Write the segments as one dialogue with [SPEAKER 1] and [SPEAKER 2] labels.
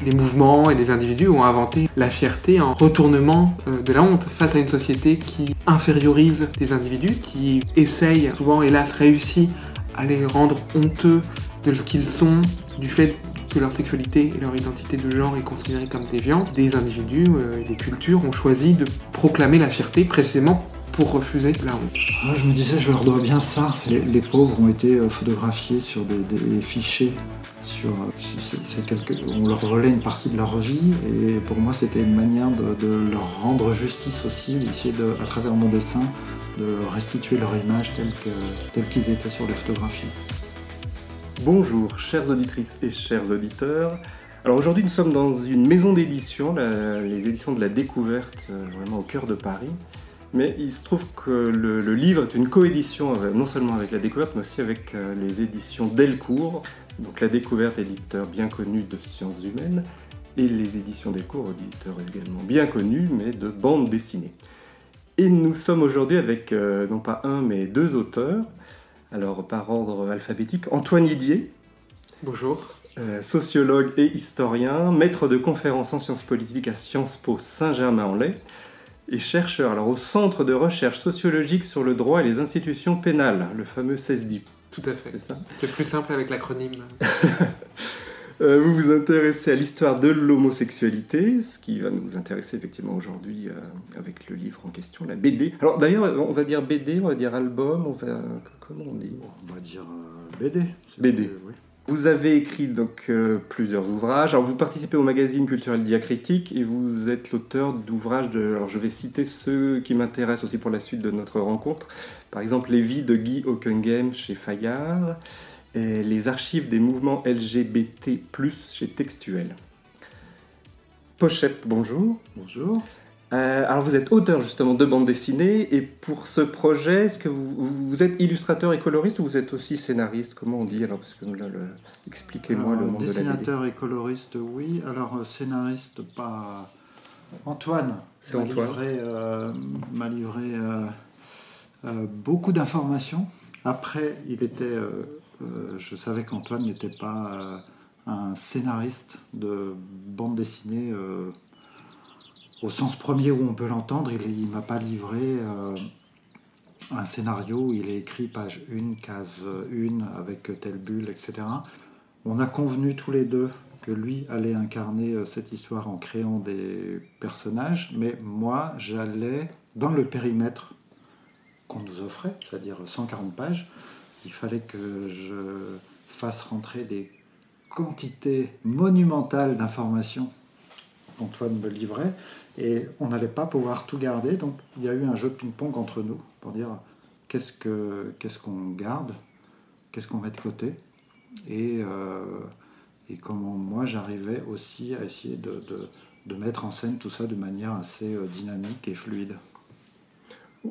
[SPEAKER 1] Les mouvements et les individus ont inventé la fierté en retournement de la honte face à une société qui infériorise les individus, qui essaye, souvent hélas réussit, à les rendre honteux de ce qu'ils sont, du fait que leur sexualité et leur identité de genre est considérée comme déviante. Des individus et des cultures ont choisi de proclamer la fierté précisément pour refuser la honte.
[SPEAKER 2] Moi, je me disais, je leur dois bien ça. Les pauvres ont été photographiés sur des fichiers. On leur volait une partie de leur vie, et pour moi, c'était une manière de leur rendre justice aussi, d'essayer, à travers mon dessin, de restituer leur image telle qu'ils étaient sur les photographies.
[SPEAKER 3] Bonjour, chères auditrices et chers auditeurs. Alors aujourd'hui, nous sommes dans une maison d'édition, les éditions de la Découverte, vraiment au cœur de Paris. Mais il se trouve que le livre est une coédition, non seulement avec la Découverte, mais aussi avec les éditions Delcourt. Donc la Découverte, éditeur bien connu de sciences humaines, et les éditions Delcourt, éditeur également bien connu, mais de bande dessinée. Et nous sommes aujourd'hui avec non pas un, mais deux auteurs. Alors par ordre alphabétique, Antoine Didier.
[SPEAKER 1] Bonjour.
[SPEAKER 3] Sociologue et historien, maître de conférences en sciences politiques à Sciences Po Saint-Germain-en-Laye, et chercheur au Centre de recherche sociologique sur le droit et les institutions pénales, le fameux CESDI.
[SPEAKER 1] Tout à fait.
[SPEAKER 3] C'est ça ?
[SPEAKER 1] C'est plus simple avec l'acronyme.
[SPEAKER 3] Vous vous intéressez à l'histoire de l'homosexualité, ce qui va nous intéresser effectivement aujourd'hui avec le livre en question, la BD. Alors d'ailleurs, on va dire BD, on va dire album, comment on dit ?
[SPEAKER 2] On va dire BD.
[SPEAKER 3] BD.
[SPEAKER 2] Oui.
[SPEAKER 3] Vous avez écrit donc plusieurs ouvrages. Alors vous participez au magazine culturel Diacritique et vous êtes l'auteur d'ouvrages alors je vais citer ceux qui m'intéressent aussi pour la suite de notre rencontre. Par exemple, Les vies de Guy Hockenheim chez Fayard et Les archives des mouvements LGBT+, chez Textuel. Pochep, bonjour.
[SPEAKER 2] Bonjour.
[SPEAKER 3] Alors vous êtes auteur justement de bande dessinée, et pour ce projet, est-ce que vous êtes illustrateur et coloriste ou vous êtes aussi scénariste ? Comment on dit alors ? Parce que là, expliquez-moi le monde de la BD.
[SPEAKER 2] Dessinateur et coloriste, oui. Alors scénariste, pas... Antoine m'a livré beaucoup d'informations. Après, je savais qu'Antoine n'était pas un scénariste de bande dessinée au sens premier où on peut l'entendre. Il ne m'a pas livré un scénario où il est écrit page 1, case 1, avec telle bulle, etc. On a convenu tous les deux que lui allait incarner cette histoire en créant des personnages, mais moi, j'allais dans le périmètre qu'on nous offrait, c'est-à-dire 140 pages. Il fallait que je fasse rentrer des quantités monumentales d'informations qu'Antoine me livrait, et on n'allait pas pouvoir tout garder. Donc il y a eu un jeu de ping-pong entre nous pour dire qu'est-ce qu'on garde, qu'est-ce qu'on met de côté, et comment moi j'arrivais aussi à essayer de mettre en scène tout ça de manière assez dynamique et fluide.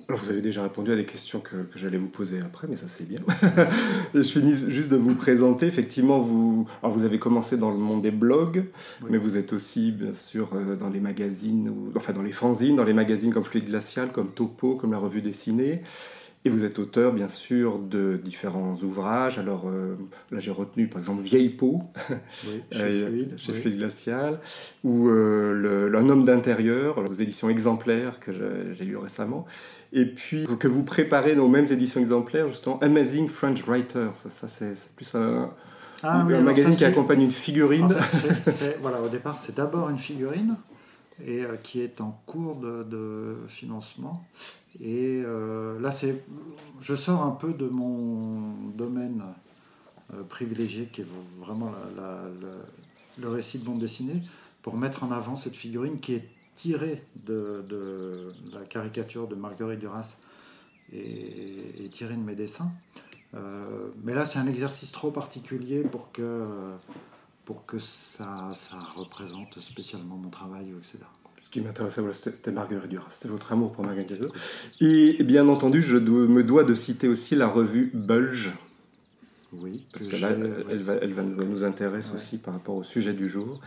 [SPEAKER 3] Alors vous avez déjà répondu à des questions que j'allais vous poser après, mais ça c'est bien. Je finis juste de vous présenter. Effectivement, vous avez commencé dans le monde des blogs, oui. Mais vous êtes aussi bien sûr dans les magazines, dans les fanzines, dans les magazines comme Fluide Glacial, comme Topo, comme la Revue Dessinée. Et vous êtes auteur, bien sûr, de différents ouvrages. Alors là, j'ai retenu, par exemple, Vieille peau,
[SPEAKER 2] oui,
[SPEAKER 3] chez Fluide Glacial, ou Un homme d'intérieur, aux éditions Exemplaires, que j'ai lu récemment. Et puis, que vous préparez dans les mêmes éditions Exemplaires, justement, Amazing French Writers. Ça, c'est plus un magazine qui accompagne une figurine.
[SPEAKER 2] En fait, au départ, c'est d'abord une figurine, et qui est en cours de financement. Et là, je sors un peu de mon domaine privilégié, qui est vraiment le récit de bande dessinée, pour mettre en avant cette figurine qui est tirée de la caricature de Marguerite Duras et tirée de mes dessins. Mais là, c'est un exercice trop particulier pour que ça représente spécialement mon travail, etc.
[SPEAKER 3] Ce qui m'intéressait, c'était Marguerite Duras, c'était votre amour pour Marguerite Duras. Et bien entendu, je me dois de citer aussi la revue Bulge.
[SPEAKER 2] Oui.
[SPEAKER 3] Parce que là, elle va nous intéresser aussi par rapport au sujet du jour,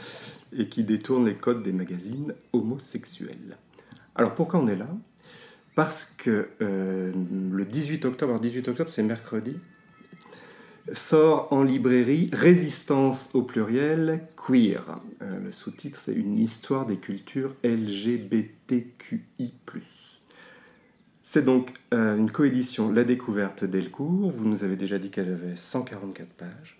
[SPEAKER 3] et qui détourne les codes des magazines homosexuels. Alors pourquoi on est là ? Parce que le 18 octobre, c'est mercredi, sort en librairie Résistance au pluriel, queer. Le sous-titre, c'est une histoire des cultures LGBTQI+. C'est donc une coédition La Découverte Delcourt. Vous nous avez déjà dit qu'elle avait 144 pages.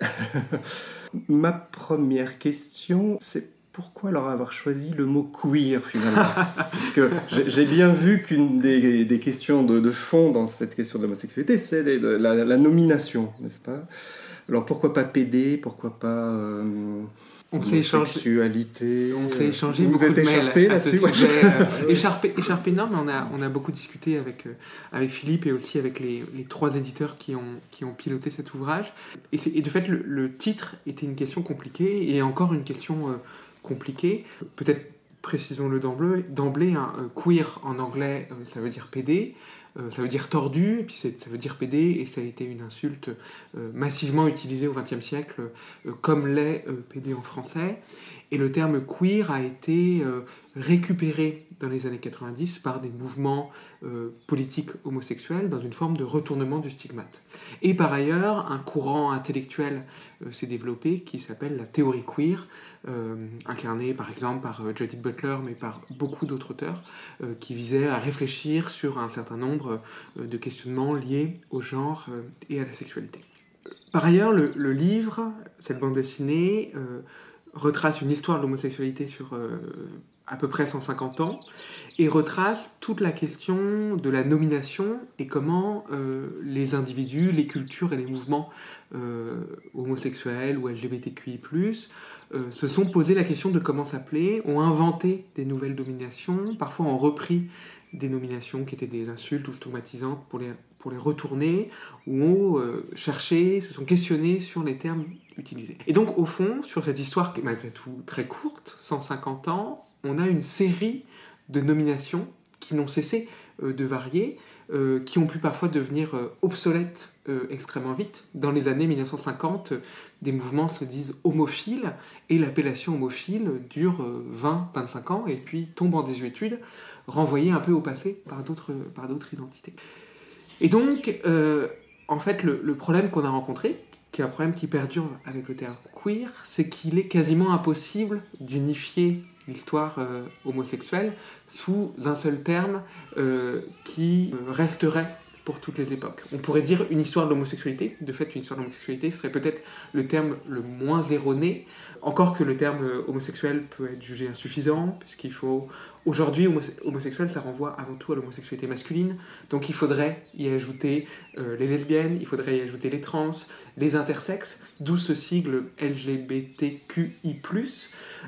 [SPEAKER 3] Ma première question, c'est pourquoi alors avoir choisi le mot queer finalement? Parce que j'ai bien vu qu'une des questions de fond dans cette question de l'homosexualité, c'est la nomination, n'est-ce pas? Alors pourquoi pas PD? Pourquoi pas homosexualité?
[SPEAKER 1] On s'est échangé
[SPEAKER 3] vous
[SPEAKER 1] beaucoup
[SPEAKER 3] êtes
[SPEAKER 1] de mails
[SPEAKER 3] écharpé
[SPEAKER 1] à ce
[SPEAKER 3] là-dessus?
[SPEAKER 1] sujet. Écharpé, non, mais on a beaucoup discuté avec Philippe et aussi avec les 3 éditeurs qui ont piloté cet ouvrage. Et de fait, le titre était une question compliquée et encore une question compliquée. Peut-être précisons-le d'emblée, hein, queer en anglais, ça veut dire PD. Ça veut dire tordu, et puis ça veut dire PD, et ça a été une insulte massivement utilisée au XXe siècle, comme l'est PD en français. Et le terme queer a été récupéré dans les années 90 par des mouvements politiques homosexuels dans une forme de retournement du stigmate. Et par ailleurs, un courant intellectuel s'est développé qui s'appelle la théorie queer, incarnée par exemple par Judith Butler, mais par beaucoup d'autres auteurs, qui visait à réfléchir sur un certain nombre de questionnements liés au genre et à la sexualité. Par ailleurs, le livre, cette bande dessinée, retrace une histoire de l'homosexualité sur à peu près 150 ans, et retrace toute la question de la nomination et comment les individus, les cultures et les mouvements homosexuels ou LGBTQI+, se sont posé la question de comment s'appeler, ont inventé des nouvelles nominations, parfois ont repris des nominations qui étaient des insultes ou stigmatisantes pour les retourner, ou ont cherché, se sont questionnés sur les termes utilisés. Et donc, au fond, sur cette histoire qui est malgré tout très courte, 150 ans, on a une série de nominations qui n'ont cessé de varier, qui ont pu parfois devenir obsolètes extrêmement vite. Dans les années 1950, des mouvements se disent homophiles, et l'appellation homophile dure 20-25 ans, et puis tombe en désuétude, renvoyée un peu au passé par d'autres identités. Et donc, en fait, le problème qu'on a rencontré, qui est un problème qui perdure avec le terme queer, c'est qu'il est quasiment impossible d'unifier l'histoire homosexuelle sous un seul terme qui resterait pour toutes les époques. On pourrait dire une histoire de l'homosexualité. De fait, une histoire de l'homosexualité serait peut-être le terme le moins erroné, encore que le terme homosexuel peut être jugé insuffisant, puisqu'il faut... Aujourd'hui, homosexuel, ça renvoie avant tout à l'homosexualité masculine, donc il faudrait y ajouter les lesbiennes, il faudrait y ajouter les trans, les intersexes, d'où ce sigle LGBTQI+.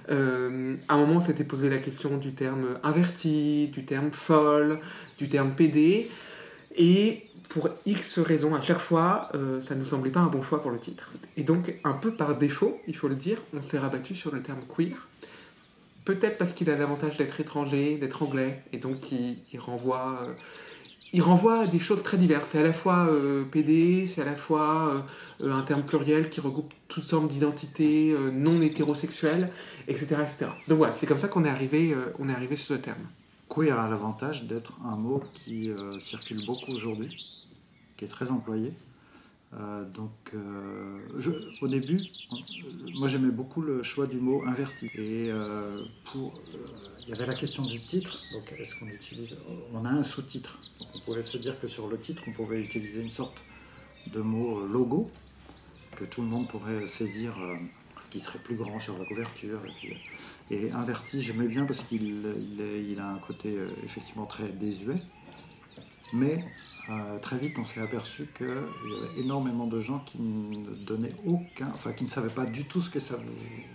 [SPEAKER 1] À un moment, on s'était posé la question du terme inverti, du terme folle, du terme PD, et pour X raisons, à chaque fois, ça ne nous semblait pas un bon choix pour le titre. Et donc, un peu par défaut, il faut le dire, on s'est rabattu sur le terme queer, peut-être parce qu'il a l'avantage d'être étranger, d'être anglais, et donc il renvoie à des choses très diverses. C'est à la fois PD, c'est à la fois un terme pluriel qui regroupe toutes sortes d'identités non hétérosexuelles, etc., etc. Donc voilà, c'est comme ça qu'on est arrivé sur ce terme.
[SPEAKER 2] Queer a l'avantage d'être un mot qui circule beaucoup aujourd'hui, qui est très employé. Au début, moi j'aimais beaucoup le choix du mot inverti. Et il y avait la question du titre. Donc est-ce qu'on utilise... On a un sous-titre. Donc on pouvait se dire que sur le titre, on pouvait utiliser une sorte de mot logo que tout le monde pourrait saisir, ce qui serait plus grand sur la couverture. Et inverti, j'aimais bien parce qu'il a un côté effectivement très désuet, mais très vite on s'est aperçu qu'il y avait énormément de gens qui ne donnaient qui ne savaient pas du tout ce que ça voulait.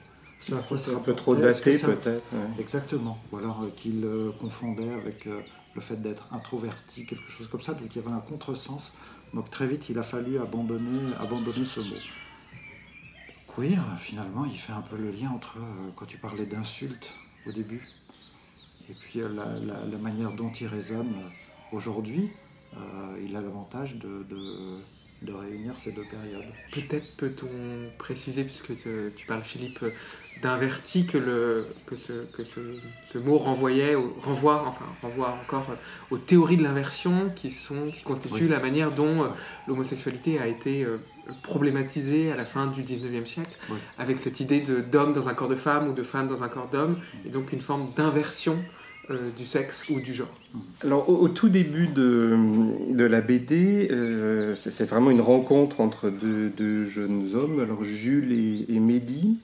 [SPEAKER 3] C'est un peu trop daté peut-être. Ouais.
[SPEAKER 2] Exactement, ou alors qu'ils confondaient avec le fait d'être introverti, quelque chose comme ça, donc il y avait un contresens. Donc très vite il a fallu abandonner ce mot. Queer, finalement, il fait un peu le lien entre, quand tu parlais d'insultes au début, et puis la manière dont il résonne aujourd'hui, il a l'avantage de réunir ces deux périodes.
[SPEAKER 1] Peut-être peut-on préciser, puisque tu parles, Philippe, d'inverti que ce mot renvoie encore aux théories de l'inversion qui constituent la manière dont l'homosexualité a été problématisée à la fin du 19e siècle, avec cette idée d'homme dans un corps de femme ou de femme dans un corps d'homme, et donc une forme d'inversion du sexe ou du genre.
[SPEAKER 3] Alors au tout début de la BD, c'est vraiment une rencontre entre deux jeunes hommes, alors Jules et Mehdi,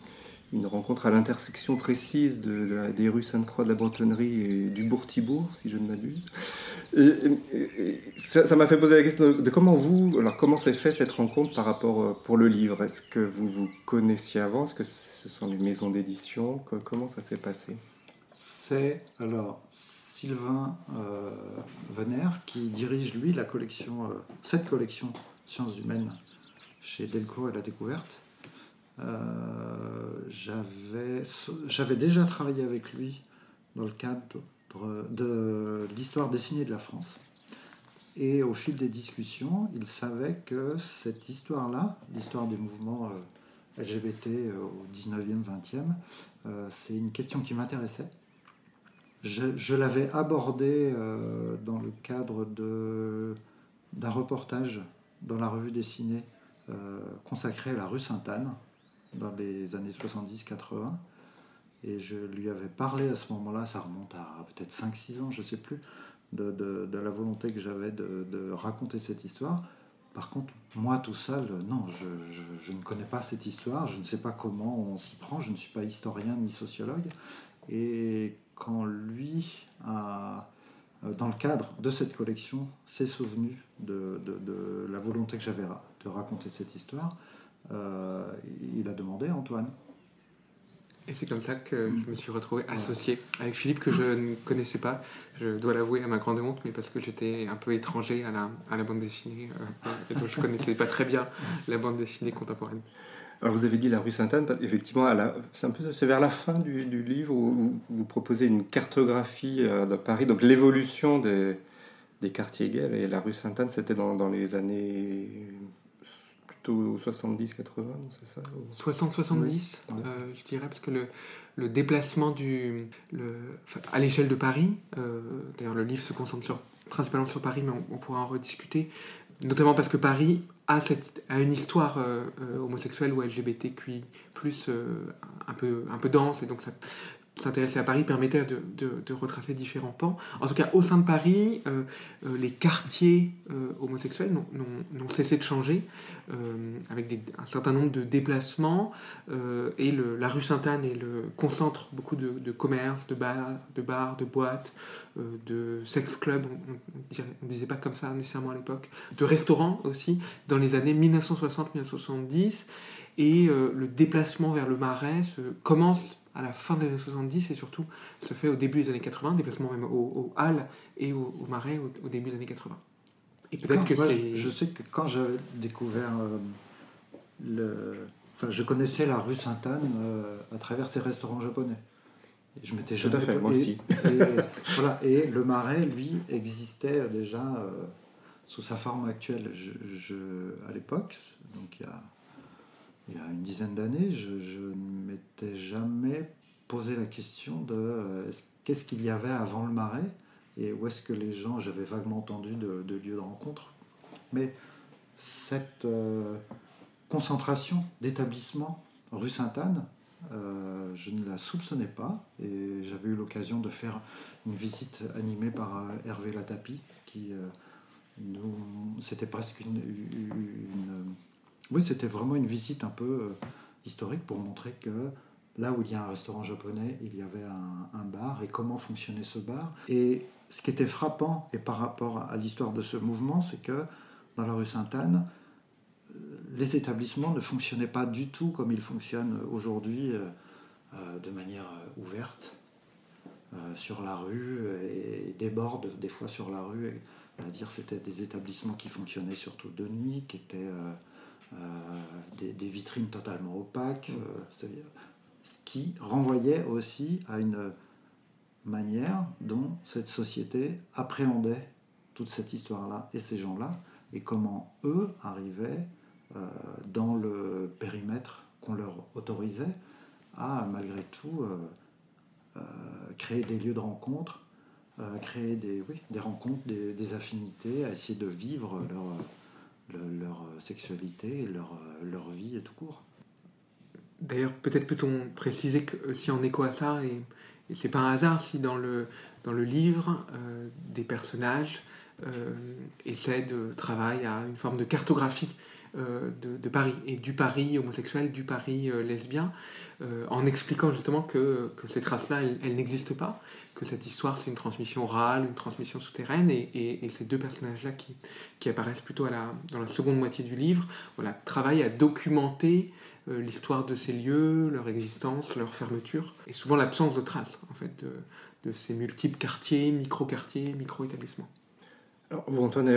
[SPEAKER 3] une rencontre à l'intersection précise des rues Sainte-Croix de la Bretonnerie et du Bourg-Thibault, si je ne m'abuse. Et ça m'a fait poser la question de comment s'est fait cette rencontre par rapport pour le livre. Est-ce que vous vous connaissiez avant? Est-ce que ce sont les maisons d'édition? Comment ça s'est passé?
[SPEAKER 2] C'est alors Sylvain Venner qui dirige lui cette collection Sciences humaines chez Delcourt et la Découverte. J'avais déjà travaillé avec lui dans le cadre de l'histoire dessinée de la France. Et au fil des discussions, il savait que cette histoire-là, l'histoire des mouvements LGBT au 19e, 20e, c'est une question qui m'intéressait. Je l'avais abordée dans le cadre d'un reportage dans la revue dessinée consacré à la rue Sainte-Anne dans les années 70-80. Et je lui avais parlé à ce moment-là, ça remonte à peut-être 5-6 ans, je ne sais plus, de la volonté que j'avais de raconter cette histoire. Par contre, moi tout seul, non, je ne connais pas cette histoire, je ne sais pas comment on s'y prend, je ne suis pas historien ni sociologue. Et quand lui, dans le cadre de cette collection, s'est souvenu de la volonté que j'avais de raconter cette histoire, il a demandé à Antoine.
[SPEAKER 1] Et c'est comme ça que je me suis retrouvé associé avec Philippe, que je ne connaissais pas, je dois l'avouer à ma grande honte, mais parce que j'étais un peu étranger à la bande dessinée, et donc je ne connaissais pas très bien la bande dessinée contemporaine.
[SPEAKER 3] Alors vous avez dit la rue Sainte-Anne, effectivement, c'est vers la fin du livre où vous proposez une cartographie de Paris, donc l'évolution des quartiers gays, et la rue Sainte-Anne, c'était dans les années plutôt 70-80, c'est ça?
[SPEAKER 1] 60-70, oui. Je dirais, parce que le déplacement à l'échelle de Paris, d'ailleurs le livre se concentre principalement sur Paris, mais on pourra en rediscuter, notamment parce que Paris a une histoire homosexuelle ou LGBTQI+, un peu dense, et donc s'intéresser à Paris permettait de retracer différents pans. En tout cas, au sein de Paris, les quartiers homosexuels n'ont cessé de changer, avec un certain nombre de déplacements, et la rue Sainte-Anne concentre beaucoup de commerces, de bars, de boîtes, de sex-clubs, on ne disait pas comme ça nécessairement à l'époque, de restaurants aussi, dans les années 1960-1970, et le déplacement vers le Marais commence à la fin des années 70 et surtout se fait au début des années 80, déplacement même aux Halles et au Marais au début des années 80. Et peut-être que
[SPEAKER 2] je sais que quand j'avais découvert je connaissais la rue Sainte-Anne à travers ces restaurants japonais. Et je m'étais jamais...
[SPEAKER 3] Tout à fait, moi aussi.
[SPEAKER 2] Et le Marais, lui, existait déjà sous sa forme actuelle. À l'époque, donc il y a une dizaine d'années, je ne m'étais jamais posé la question de qu'est-ce qu'il y avait avant le Marais et où est-ce que les gens, j'avais vaguement entendu de lieux de rencontre, mais cette concentration d'établissements rue Sainte-Anne, je ne la soupçonnais pas, et j'avais eu l'occasion de faire une visite animée par Hervé Latapi, qui c'était presque oui, c'était vraiment une visite un peu historique pour montrer que là où il y a un restaurant japonais, il y avait un bar, et comment fonctionnait ce bar. Et ce qui était frappant, et par rapport à l'histoire de ce mouvement, c'est que dans la rue Sainte-Anne, les établissements ne fonctionnaient pas du tout comme ils fonctionnent aujourd'hui, de manière ouverte, sur la rue, et débordent des fois sur la rue. C'est-à-dire c'était des établissements qui fonctionnaient surtout de nuit, qui étaient... des vitrines totalement opaques, c'est-à-dire, ce qui renvoyait aussi à une manière dont cette société appréhendait toute cette histoire-là et ces gens-là, et comment eux arrivaient dans le périmètre qu'on leur autorisait à, malgré tout, créer des lieux de rencontre, créer des rencontres, des affinités, à essayer de vivre leur sexualité, leur vie et tout court.
[SPEAKER 1] D'ailleurs, peut-être peut-on préciser que si en écho à ça, et c'est pas un hasard si dans le livre, des personnages essaient de travailler à une forme de cartographie de Paris, et du Paris homosexuel, du Paris lesbien, en expliquant justement que ces traces-là, elles n'existent pas, que cette histoire, c'est une transmission orale, une transmission souterraine, et ces deux personnages-là qui apparaissent plutôt dans la seconde moitié du livre, voilà, travaillent à documenter l'histoire de ces lieux, leur existence, leur fermeture, et souvent l'absence de traces, en fait, de ces multiples quartiers, micro-établissements.
[SPEAKER 3] Alors, vous, Antoine,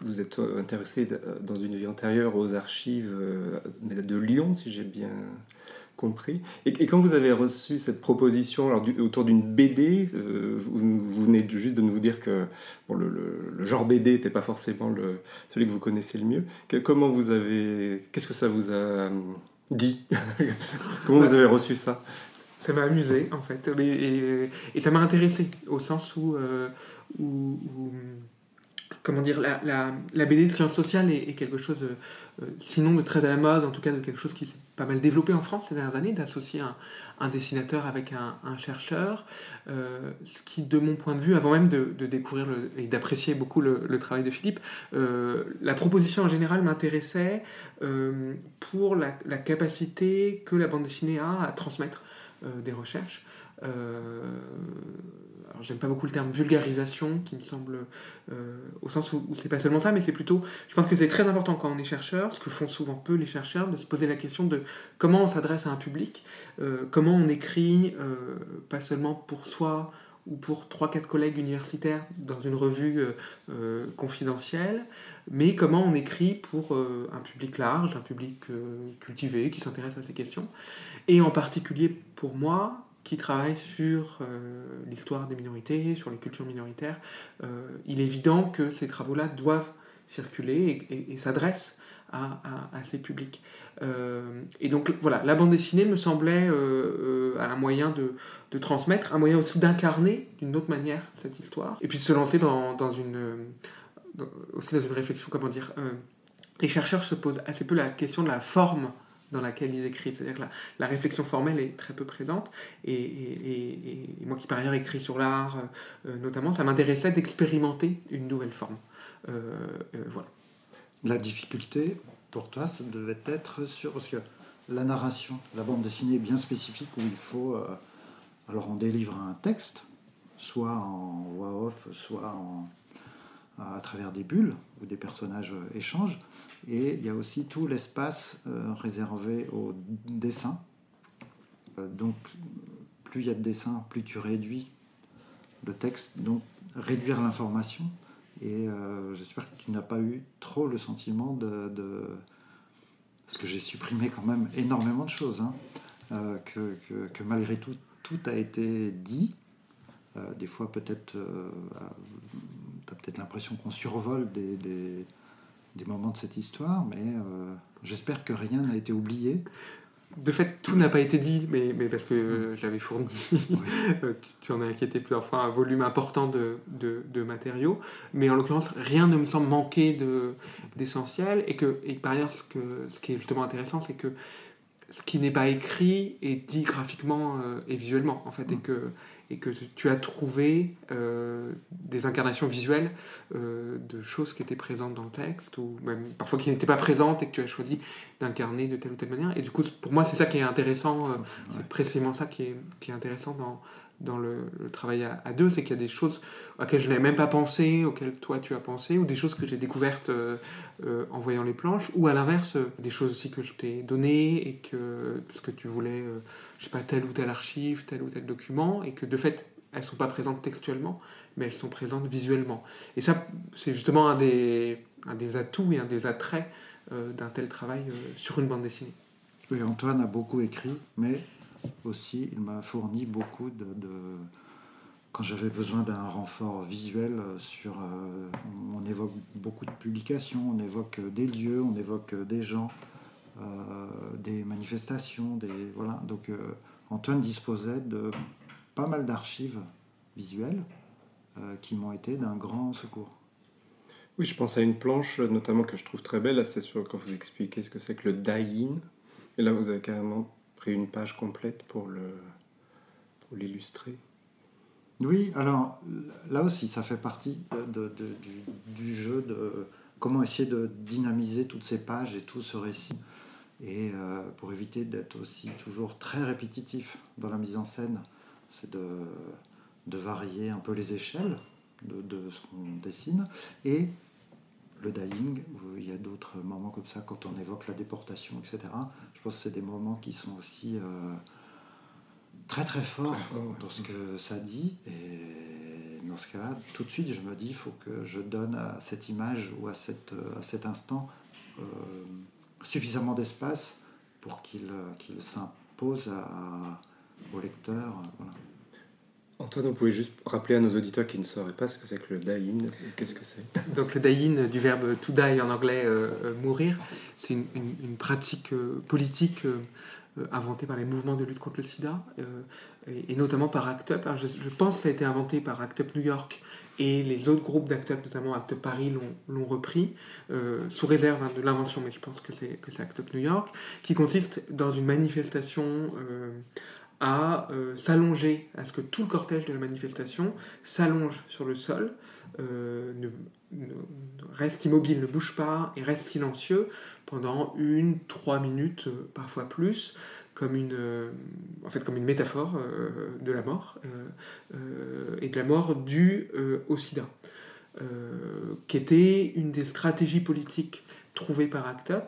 [SPEAKER 3] vous êtes intéressé dans une vie antérieure aux archives de Lyon, si j'ai bien compris. Et quand vous avez reçu cette proposition autour d'une BD, vous venez juste de nous dire que bon, le genre BD n'était pas forcément celui que vous connaissez le mieux. Qu'est-ce que ça vous a dit? Comment vous avez reçu ça?
[SPEAKER 1] Ça m'a amusé, en fait, et ça m'a intéressé, au sens où comment dire, la BD de sciences sociales est quelque chose, sinon de très à la mode, en tout cas de quelque chose qui s'est pas mal développé en France ces dernières années, d'associer un dessinateur avec un chercheur, ce qui, de mon point de vue, avant même de découvrir et d'apprécier beaucoup le travail de Philippe, la proposition en général m'intéressait pour la capacité que la bande dessinée a à transmettre des recherches. Alors j'aime pas beaucoup le terme vulgarisation, qui me semble au sens où c'est pas seulement ça, mais c'est plutôt, je pense que c'est très important quand on est chercheur, ce que font souvent peu les chercheurs, de se poser la question de comment on s'adresse à un public, comment on écrit, pas seulement pour soi ou pour 3-4 collègues universitaires dans une revue confidentielle, mais comment on écrit pour un public large, un public cultivé, qui s'intéresse à ces questions, et en particulier pour moi, qui travaille sur l'histoire des minorités, sur les cultures minoritaires, il est évident que ces travaux-là doivent circuler et s'adressent à ces publics. Et donc voilà, la bande dessinée me semblait un moyen de transmettre, un moyen aussi d'incarner d'une autre manière cette histoire, et puis de se lancer aussi dans une réflexion, comment dire, les chercheurs se posent assez peu la question de la forme dans laquelle ils écrivent, c'est-à-dire que la réflexion formelle est très peu présente, et moi qui par ailleurs écris sur l'art, notamment, ça m'intéressait d'expérimenter une nouvelle forme. Voilà.
[SPEAKER 2] La difficulté, pour toi, ça devait être parce que la narration, la bande dessinée est bien spécifique, où il faut... alors on délivre un texte, soit en voix off, soit à travers des bulles, où des personnages échangent, et il y a aussi tout l'espace réservé au dessin. Donc plus il y a de dessins, plus tu réduis le texte, donc réduire l'information. Et j'espère que tu n'as pas eu trop le sentiment parce que j'ai supprimé quand même énormément de choses, hein, que malgré tout, tout a été dit. Des fois, peut-être, tu as peut-être l'impression qu'on survole des moments de cette histoire, mais j'espère que rien n'a été oublié.
[SPEAKER 1] De fait, tout n'a pas été dit, mais parce que j'avais fourni, oui. Tu en as inquiété plusieurs fois, un volume important de matériaux, mais en l'occurrence, rien ne me semble manquer d'essentiel, et par ailleurs, ce qui est justement intéressant, c'est que ce qui n'est pas écrit est dit graphiquement et visuellement, en fait, et que tu as trouvé des incarnations visuelles de choses qui étaient présentes dans le texte, ou même parfois qui n'étaient pas présentes, et que tu as choisi d'incarner de telle ou telle manière. Et du coup, pour moi, c'est ça qui est intéressant, c'est précisément ça qui est intéressant dans le travail à deux, c'est qu'il y a des choses auxquelles je n'avais même pas pensé, auxquelles toi tu as pensé, ou des choses que j'ai découvertes en voyant les planches, ou à l'inverse, des choses aussi que je t'ai données, et parce que tu voulais, je sais pas, telle ou telle archive, tel ou tel document, et que de fait, elles sont pas présentes textuellement, mais elles sont présentes visuellement. Et ça, c'est justement un des atouts et un des attraits d'un tel travail sur une bande dessinée.
[SPEAKER 2] Oui, Antoine a beaucoup écrit, mais aussi il m'a fourni beaucoup quand j'avais besoin d'un renfort visuel on évoque beaucoup de publications, on évoque des lieux, on évoque des gens, des manifestations, voilà. Donc Antoine disposait de pas mal d'archives visuelles qui m'ont été d'un grand secours.
[SPEAKER 3] Oui, je pense à une planche notamment que je trouve très belle. Là, c'est sûr quand vous expliquez ce que c'est que le die-in. Et là, vous avez carrément pris une page complète pour l'illustrer.
[SPEAKER 2] Oui, alors là aussi, ça fait partie du jeu de comment essayer de dynamiser toutes ces pages et tout ce récit. Et pour éviter d'être aussi toujours très répétitif dans la mise en scène, c'est de varier un peu les échelles de ce qu'on dessine. Et le dying, il y a d'autres moments comme ça, quand on évoque la déportation, etc. Je pense que c'est des moments qui sont aussi très très forts dans ce que ça dit. Et dans ce cas-là, tout de suite, je me dis, il faut que je donne à cette image ou à cet instant suffisamment d'espace pour qu'il s'impose au lecteur. Voilà.
[SPEAKER 3] Antoine, vous pouvez juste rappeler à nos auditeurs qui ne sauraient pas ce que c'est que le die-in. Qu'est-ce que c'est ?
[SPEAKER 1] Donc le die-in, du verbe to die en anglais, mourir, c'est une pratique politique inventée par les mouvements de lutte contre le sida, et notamment par ACT UP. Alors, je pense que ça a été inventé par ACT UP New York, et les autres groupes d'ACT UP, notamment ACT UP Paris, l'ont repris, sous réserve de l'invention, mais je pense que c'est ACT UP New York, qui consiste dans une manifestation à s'allonger, à ce que tout le cortège de la manifestation s'allonge sur le sol, reste immobile, ne bouge pas et reste silencieux pendant 3 minutes, parfois plus, comme une métaphore de la mort, et de la mort due au sida, qui était une des stratégies politiques trouvées par ACT UP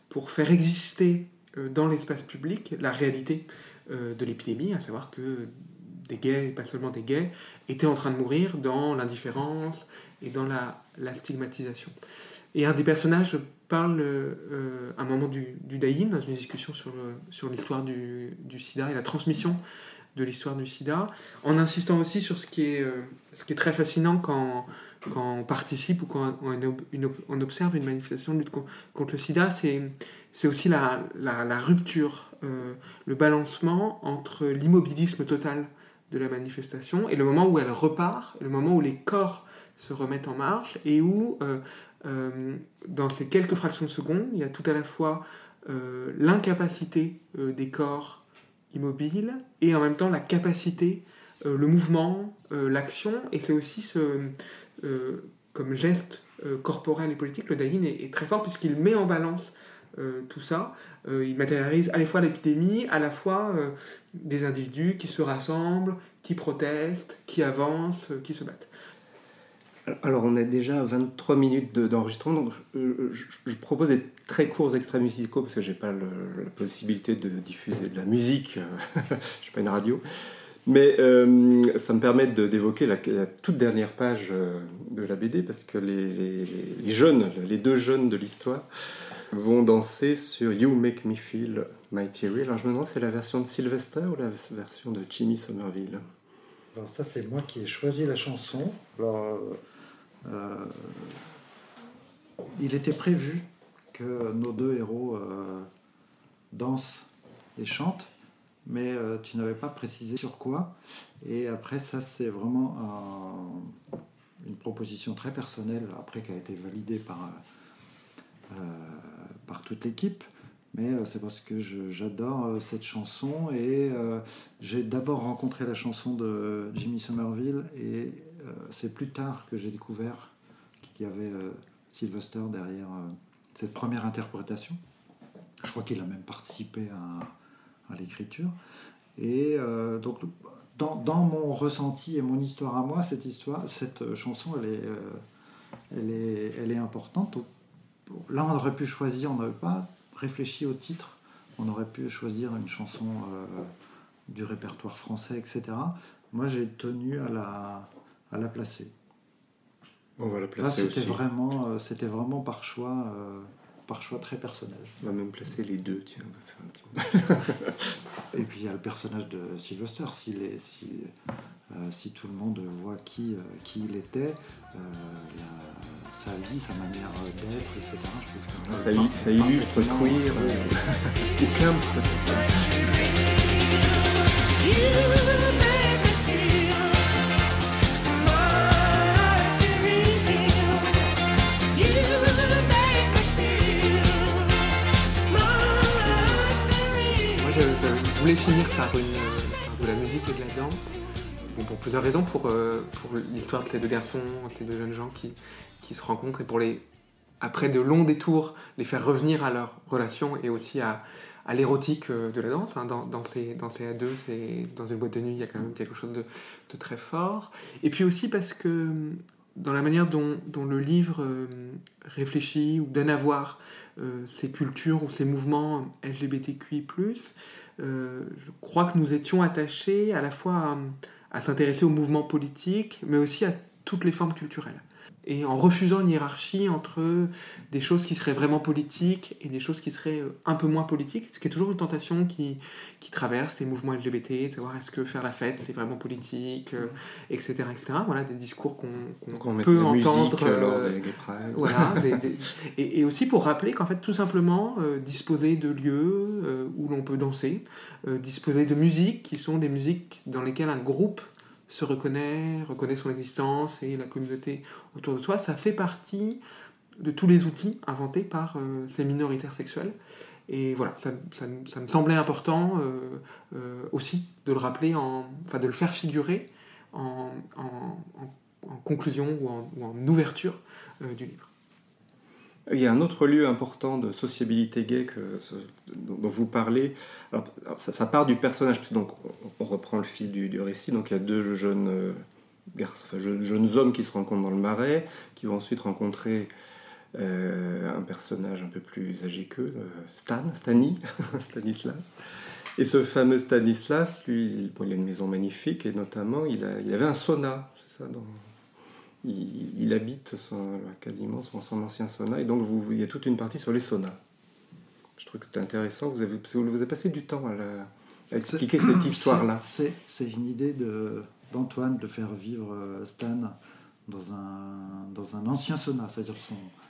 [SPEAKER 1] pour faire exister dans l'espace public la réalité de l'épidémie, à savoir que des gays, et pas seulement des gays, étaient en train de mourir dans l'indifférence et dans la stigmatisation. Et un des personnages parle à un moment du die-in, dans une discussion sur l'histoire du sida et la transmission de l'histoire du sida, en insistant aussi sur ce qui est très fascinant quand on participe ou quand on observe une manifestation de lutte contre le sida, c'est aussi la rupture, le balancement entre l'immobilisme total de la manifestation et le moment où elle repart, le moment où les corps se remettent en marche et où, dans ces quelques fractions de seconde, il y a tout à la fois l'incapacité des corps immobiles et en même temps la capacité, le mouvement, l'action, et c'est aussi comme geste corporel et politique, le die-in est très fort puisqu'il met en balance tout ça. Il matérialise à la fois l'épidémie, à la fois des individus qui se rassemblent, qui protestent, qui avancent, qui se battent.
[SPEAKER 3] Alors, on est déjà à 23 minutes d'enregistrement, donc je propose des très courts extraits musicaux parce que je n'ai pas la possibilité de diffuser de la musique, je ne suis pas une radio, mais ça me permet d'évoquer la toute dernière page de la BD parce que les deux jeunes de l'histoire vont danser sur You Make Me Feel Mighty Real. Alors je me demande, c'est la version de Sylvester ou la version de Jimmy Somerville ?
[SPEAKER 2] Alors ça, c'est moi qui ai choisi la chanson. Alors, il était prévu que nos deux héros dansent et chantent, mais tu n'avais pas précisé sur quoi. Et après, ça, c'est vraiment une proposition très personnelle, après qui a été validée par toute l'équipe. Mais c'est parce que j'adore cette chanson et j'ai d'abord rencontré la chanson de Jimmy Somerville et c'est plus tard que j'ai découvert qu'il y avait Sylvester derrière cette première interprétation. Je crois qu'il a même participé à l'écriture. Et donc dans mon ressenti et mon histoire à moi, cette chanson, elle est importante. Donc, là, on aurait pu choisir, on n'avait pas réfléchi au titre, on aurait pu choisir une chanson du répertoire français, etc. Moi, j'ai tenu à la placer.
[SPEAKER 3] On va la placer
[SPEAKER 2] là,
[SPEAKER 3] c'était
[SPEAKER 2] vraiment par choix très personnel.
[SPEAKER 3] On va même placer les deux, tiens, on va faire un petit...
[SPEAKER 2] Et puis il y a le personnage de Sylvester, si tout le monde voit qui il était, sa vie, sa manière d'être, etc. Je trouve que
[SPEAKER 3] Ça illustre queer, ou camp,
[SPEAKER 1] Je voulais finir par de la musique et de la danse, bon, pour plusieurs raisons, pour l'histoire de ces deux garçons, ces deux jeunes gens qui se rencontrent, et après de longs détours, les faire revenir à leur relation et aussi à l'érotique de la danse. Hein. Dans ces A2, dans une boîte de nuit, il y a quand même quelque chose de très fort. Et puis aussi parce que dans la manière dont le livre réfléchit ou donne à voir ces cultures ou ces mouvements LGBTQI+, je crois que nous étions attachés à la fois à s'intéresser aux mouvements politiques, mais aussi à toutes les formes culturelles. Et en refusant une hiérarchie entre des choses qui seraient vraiment politiques et des choses qui seraient un peu moins politiques, ce qui est toujours une tentation qui traverse les mouvements LGBT, de savoir est-ce que faire la fête c'est vraiment politique, etc., etc. Voilà, des discours qu'on peut entendre
[SPEAKER 3] lors des Gay Pride.
[SPEAKER 1] Voilà, et aussi pour rappeler qu'en fait tout simplement disposer de lieux où l'on peut danser, disposer de musiques qui sont des musiques dans lesquelles un groupe se reconnaît son existence et la communauté autour de soi, ça fait partie de tous les outils inventés par ces minoritaires sexuels. Et voilà, ça me semblait important aussi de le rappeler, de le faire figurer en conclusion ou en ouverture du livre.
[SPEAKER 3] Il y a un autre lieu important de sociabilité gay dont vous parlez. Alors ça part du personnage, donc on reprend le fil du récit. Donc il y a deux jeunes hommes qui se rencontrent dans le Marais, qui vont ensuite rencontrer un personnage un peu plus âgé qu'eux, Stanislas. Et ce fameux Stanislas, lui, il a une maison magnifique et notamment il avait un sauna, c'est ça, il habite quasiment son ancien sauna, et donc il y a toute une partie sur les saunas. Je trouve que c'était intéressant, vous avez passé du temps à expliquer cette histoire-là.
[SPEAKER 2] C'est une idée d'Antoine de faire vivre Stan dans un ancien sauna, c'est-à-dire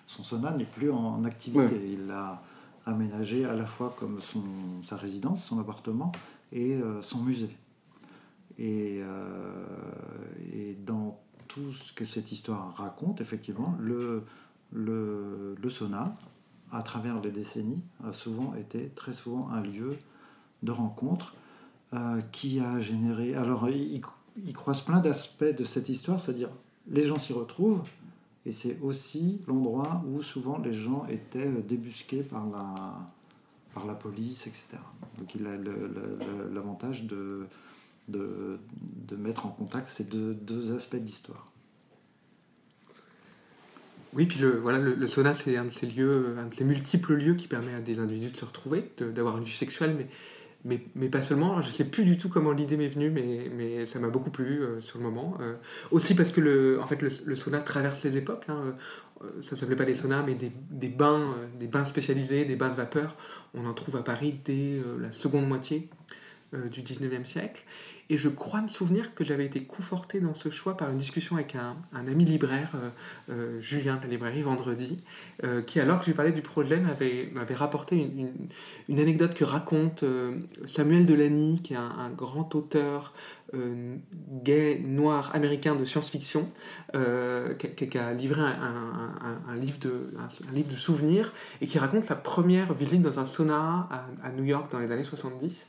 [SPEAKER 2] son sauna n'est plus en activité. Ouais. Il l'a aménagé à la fois comme sa résidence, son appartement, et son musée. Et dans tout ce que cette histoire raconte, effectivement, le sauna, à travers les décennies, a été très souvent un lieu de rencontre qui a généré... Alors, il croise plein d'aspects de cette histoire, c'est-à-dire les gens s'y retrouvent, et c'est aussi l'endroit où souvent les gens étaient débusqués par la police, etc. Donc il a l'avantage de mettre en contact ces deux aspects de l'histoire.
[SPEAKER 1] Oui, puis le sauna, c'est un de ces multiples lieux qui permet à des individus de se retrouver, d'avoir une vie sexuelle, mais pas seulement. Je ne sais plus du tout comment l'idée m'est venue, mais ça m'a beaucoup plu sur le moment. Aussi parce que le sauna traverse les époques. Hein. Ça ne s'appelait pas des saunas, mais des bains spécialisés, des bains de vapeur. On en trouve à Paris dès la seconde moitié du 19e siècle. Et je crois me souvenir que j'avais été conforté dans ce choix par une discussion avec un ami libraire, Julien de la librairie Vendredi, qui, alors que j'ai parlé du projet, m'avait rapporté une anecdote que raconte Samuel Delany, qui est un grand auteur gay, noir, américain de science-fiction, qui a livré un livre de souvenirs, et qui raconte sa première visite dans un sauna à New York dans les années 70.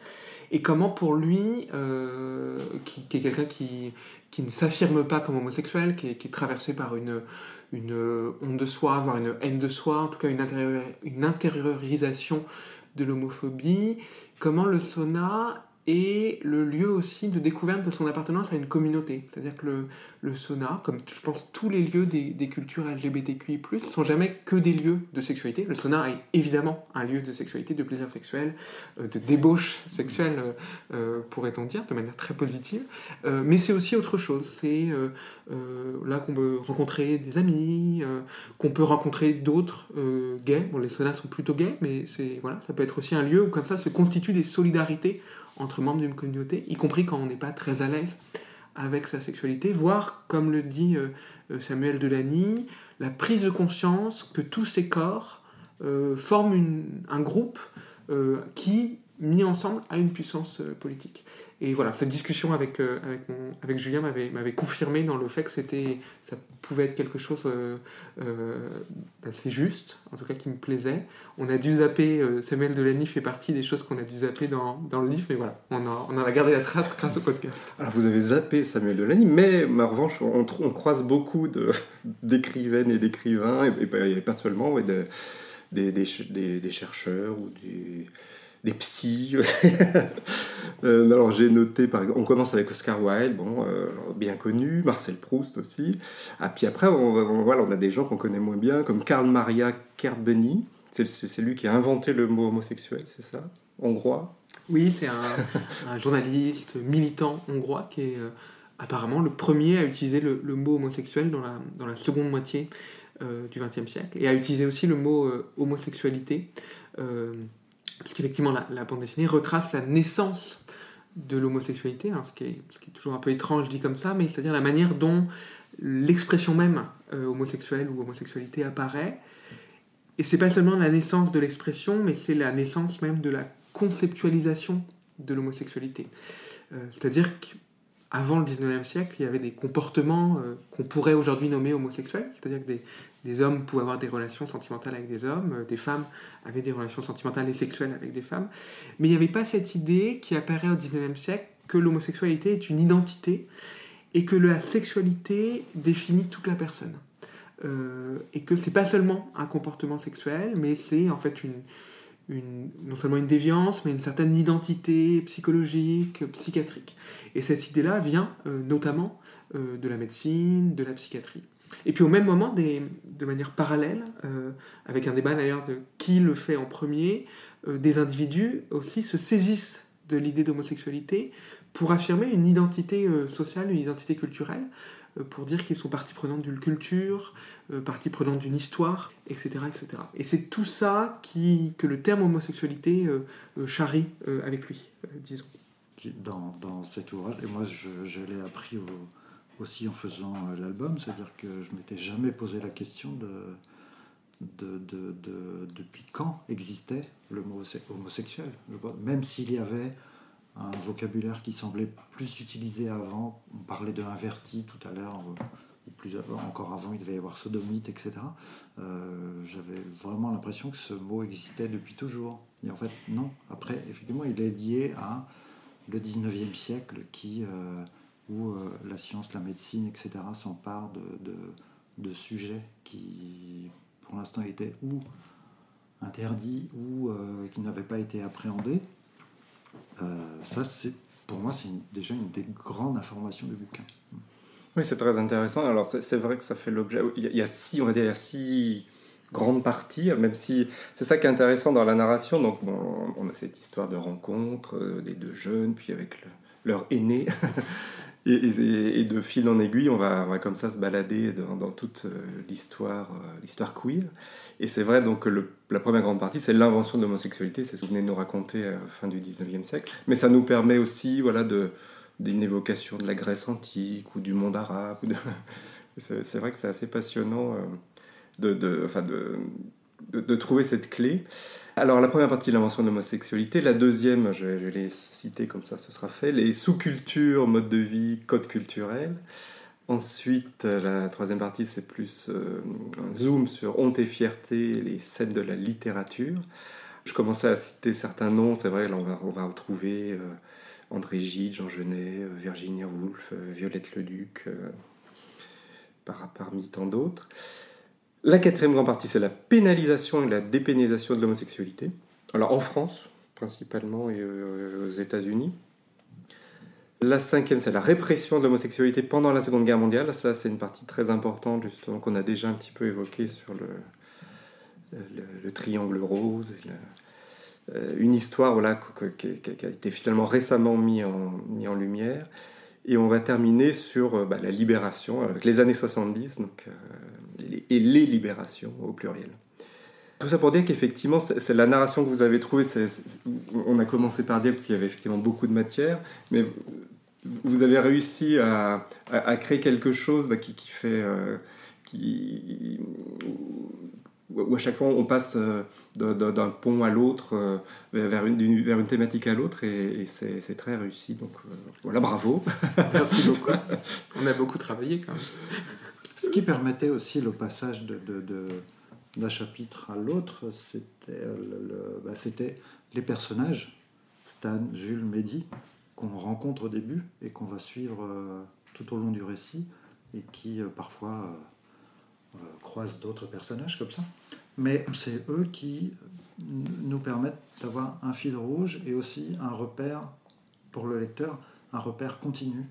[SPEAKER 1] Et comment pour lui, qui est quelqu'un qui ne s'affirme pas comme homosexuel, qui est traversé par une honte de soi, voire une haine de soi, en tout cas une intériorisation de l'homophobie, comment le sauna est le lieu aussi de découverte de son appartenance à une communauté. C'est-à-dire que le sauna, comme je pense tous les lieux des cultures LGBTQI+, ne sont jamais que des lieux de sexualité. Le sauna est évidemment un lieu de sexualité, de plaisir sexuel, de débauche sexuelle, pourrait-on dire, de manière très positive. Mais c'est aussi autre chose. C'est là qu'on peut rencontrer des amis, qu'on peut rencontrer d'autres gays. Bon, les saunas sont plutôt gays, mais ça peut être aussi un lieu où comme ça se constituent des solidarités entre membres d'une communauté, y compris quand on n'est pas très à l'aise avec sa sexualité, voire, comme le dit Samuel Delany, la prise de conscience que tous ces corps forment un groupe qui, mis ensemble, a une puissance politique. Et voilà, cette discussion avec Julien m'avait confirmé dans le fait que ça pouvait être quelque chose assez juste, en tout cas qui me plaisait. On a dû zapper, Samuel Delany fait partie des choses qu'on a dû zapper dans le livre, mais voilà, on en a gardé la trace grâce au podcast.
[SPEAKER 3] Alors vous avez zappé Samuel Delany, mais en revanche, on croise beaucoup d'écrivaines et d'écrivains, et pas seulement, ouais, des chercheurs ou des psys. Alors j'ai noté, par exemple, on commence avec Oscar Wilde, bien connu, Marcel Proust aussi. Puis après, on a des gens qu'on connaît moins bien, comme Karl Maria Kertbeny. C'est lui qui a inventé le mot homosexuel, c'est ça? Hongrois.
[SPEAKER 1] Oui, c'est un journaliste militant hongrois qui est apparemment le premier à utiliser le mot homosexuel dans la seconde moitié du XXe siècle, et à utiliser aussi le mot homosexualité. Parce qu'effectivement, la bande dessinée retrace la naissance de l'homosexualité, ce qui est toujours un peu étrange dit comme ça, mais c'est-à-dire la manière dont l'expression même homosexuelle ou homosexualité apparaît. Et c'est pas seulement la naissance de l'expression, mais c'est la naissance même de la conceptualisation de l'homosexualité. C'est-à-dire qu'avant le 19e siècle, il y avait des comportements qu'on pourrait aujourd'hui nommer homosexuels, c'est-à-dire que des hommes pouvaient avoir des relations sentimentales avec des hommes, des femmes avaient des relations sentimentales et sexuelles avec des femmes, mais il n'y avait pas cette idée qui apparaît au 19e siècle que l'homosexualité est une identité et que la sexualité définit toute la personne. Et que c'est pas seulement un comportement sexuel, mais c'est en fait non seulement une déviance, mais une certaine identité psychologique, psychiatrique. Et cette idée-là vient notamment de la médecine, de la psychiatrie. Et puis au même moment, de manière parallèle, avec un débat d'ailleurs de qui le fait en premier, des individus aussi se saisissent de l'idée d'homosexualité pour affirmer une identité sociale, une identité culturelle, pour dire qu'ils sont partie prenante d'une culture, partie prenante d'une histoire, etc., etc. Et c'est tout ça que le terme homosexualité charrie avec lui, disons.
[SPEAKER 2] Dans cet ouvrage, et moi je l'ai appris aussi en faisant l'album, c'est-à-dire que je ne m'étais jamais posé la question depuis quand existait le mot homosexuel. Même s'il y avait un vocabulaire qui semblait plus utilisé avant, on parlait de inverti tout à l'heure, ou encore avant il devait y avoir sodomite, etc. J'avais vraiment l'impression que ce mot existait depuis toujours. Et en fait non, après effectivement il est lié à le 19e siècle où la science, la médecine, etc. s'emparent de sujets qui pour l'instant étaient ou interdits ou qui n'avaient pas été appréhendés. Ça, pour moi, c'est déjà une des grandes informations du bouquin.
[SPEAKER 3] Oui, c'est très intéressant. Alors, c'est vrai que ça fait l'objet... Il y a six grandes parties, même si c'est ça qui est intéressant dans la narration. Donc, on a cette histoire de rencontre des deux jeunes, puis avec leur aîné. Et de fil en aiguille, on va comme ça se balader dans toute l'histoire queer. Et c'est vrai donc que la première grande partie, c'est l'invention de l'homosexualité, c'est ce que vous venez de nous raconter à la fin du 19e siècle. Mais ça nous permet aussi d'une évocation de la Grèce antique ou du monde arabe. C'est vrai que c'est assez passionnant de trouver cette clé. Alors la première partie, l'invention de l'homosexualité. La deuxième, je vais les citer comme ça, ce sera fait. Les sous-cultures, modes de vie, codes culturels. Ensuite, la troisième partie, c'est plus un zoom sur honte et fierté, les scènes de la littérature. Je commençais à citer certains noms, c'est vrai, là on va retrouver André Gide, Jean Genet, Virginia Woolf, Violette Leduc, parmi tant d'autres. La quatrième grande partie, c'est la pénalisation et la dépénalisation de l'homosexualité. Alors en France, principalement, et aux États-Unis. La cinquième, c'est la répression de l'homosexualité pendant la Seconde Guerre mondiale. Ça, c'est une partie très importante, justement, qu'on a déjà un petit peu évoquée sur le triangle rose. Une histoire qui a été finalement récemment mis en lumière. Et on va terminer sur la libération, avec les années 70, et les libérations au pluriel. Tout ça pour dire qu'effectivement, c'est la narration que vous avez trouvée. On a commencé par dire qu'il y avait effectivement beaucoup de matière, mais vous avez réussi à créer quelque chose qui fait... où à chaque fois on passe d'un pont à l'autre, vers une thématique à l'autre, et c'est très réussi. Donc voilà, bravo.
[SPEAKER 1] Merci beaucoup. On a beaucoup travaillé quand même.
[SPEAKER 2] Ce qui permettait aussi le passage d'un chapitre à l'autre, c'était les personnages, Stan, Jules, Mehdi, qu'on rencontre au début et qu'on va suivre tout au long du récit, et qui parfois croisent d'autres personnages comme ça. Mais c'est eux qui nous permettent d'avoir un fil rouge et aussi un repère pour le lecteur, un repère continu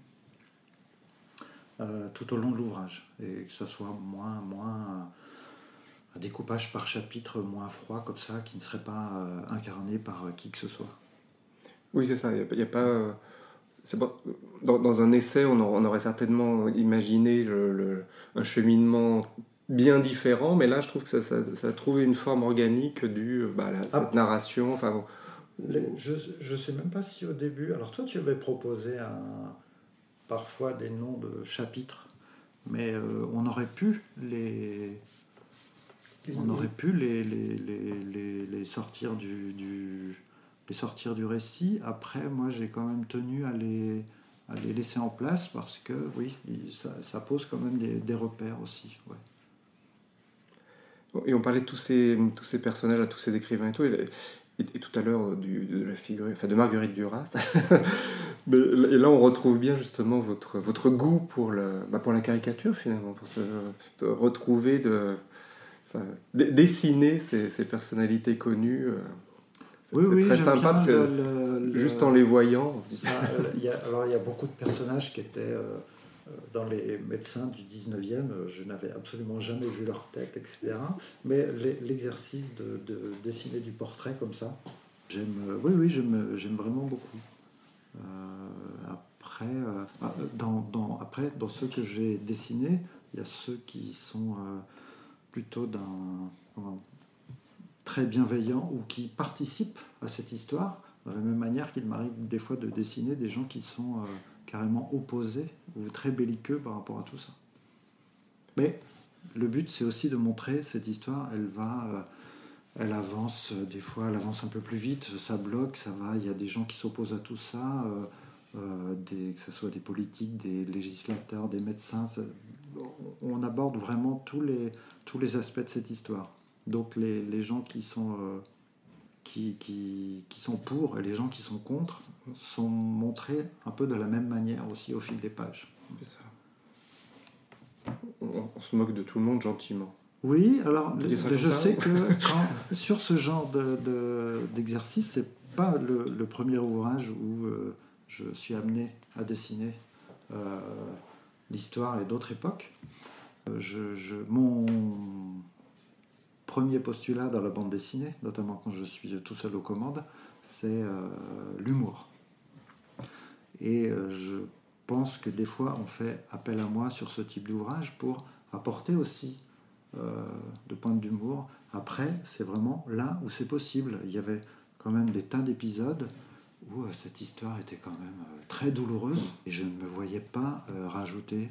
[SPEAKER 2] tout au long de l'ouvrage, et que ça soit moins un découpage par chapitre moins froid comme ça, qui ne serait pas incarné par qui que ce soit.
[SPEAKER 3] Oui, c'est ça. Il y a pas. C'est pas dans un essai, on aurait certainement imaginé un cheminement bien différent, mais là, je trouve que ça a trouvé une forme organique cette narration. Enfin,
[SPEAKER 2] je ne sais même pas si au début... Alors toi, tu avais proposé parfois des noms de chapitres, mais on aurait pu les sortir les sortir du récit. Après, moi, j'ai quand même tenu à les laisser en place, parce que oui, ça pose quand même des repères aussi. Ouais.
[SPEAKER 3] Et on parlait de tous ces personnages, tous ces écrivains et tout, et tout à l'heure de la figure, enfin de Marguerite Duras. Et là, on retrouve bien justement votre goût pour la caricature, finalement, pour se retrouver, dessiner ces personnalités connues. C'est très sympa, parce que juste en les voyant...
[SPEAKER 2] Il y a beaucoup de personnages qui étaient dans les médecins du 19e, je n'avais absolument jamais vu leur tête, etc. Mais l'exercice de dessiner du portrait comme ça, j'aime vraiment beaucoup. Après, dans ceux que j'ai dessinés, il y a ceux qui sont plutôt très bienveillants, ou qui participent à cette histoire, de la même manière qu'il m'arrive des fois de dessiner des gens qui sont carrément opposés ou très belliqueux par rapport à tout ça. Mais le but, c'est aussi de montrer cette histoire. Elle avance, des fois elle avance un peu plus vite, ça bloque, ça va, il y a des gens qui s'opposent à tout ça, que ce soit des politiques, des législateurs, des médecins. On aborde vraiment tous les aspects de cette histoire. Donc les gens qui sont pour, et les gens qui sont contre sont montrés un peu de la même manière aussi au fil des pages.
[SPEAKER 3] C'est ça. On se moque de tout le monde gentiment.
[SPEAKER 2] Oui, alors je sais que sur ce genre d'exercice, c'est pas le premier ouvrage où je suis amené à dessiner l'histoire et d'autres époques. Mon premier postulat dans la bande dessinée, notamment quand je suis tout seul aux commandes, c'est l'humour. Et je pense que des fois on fait appel à moi sur ce type d'ouvrage pour apporter aussi de points d'humour. Après, c'est vraiment là où c'est possible. Il y avait quand même des tas d'épisodes où cette histoire était quand même très douloureuse, et je ne me voyais pas rajouter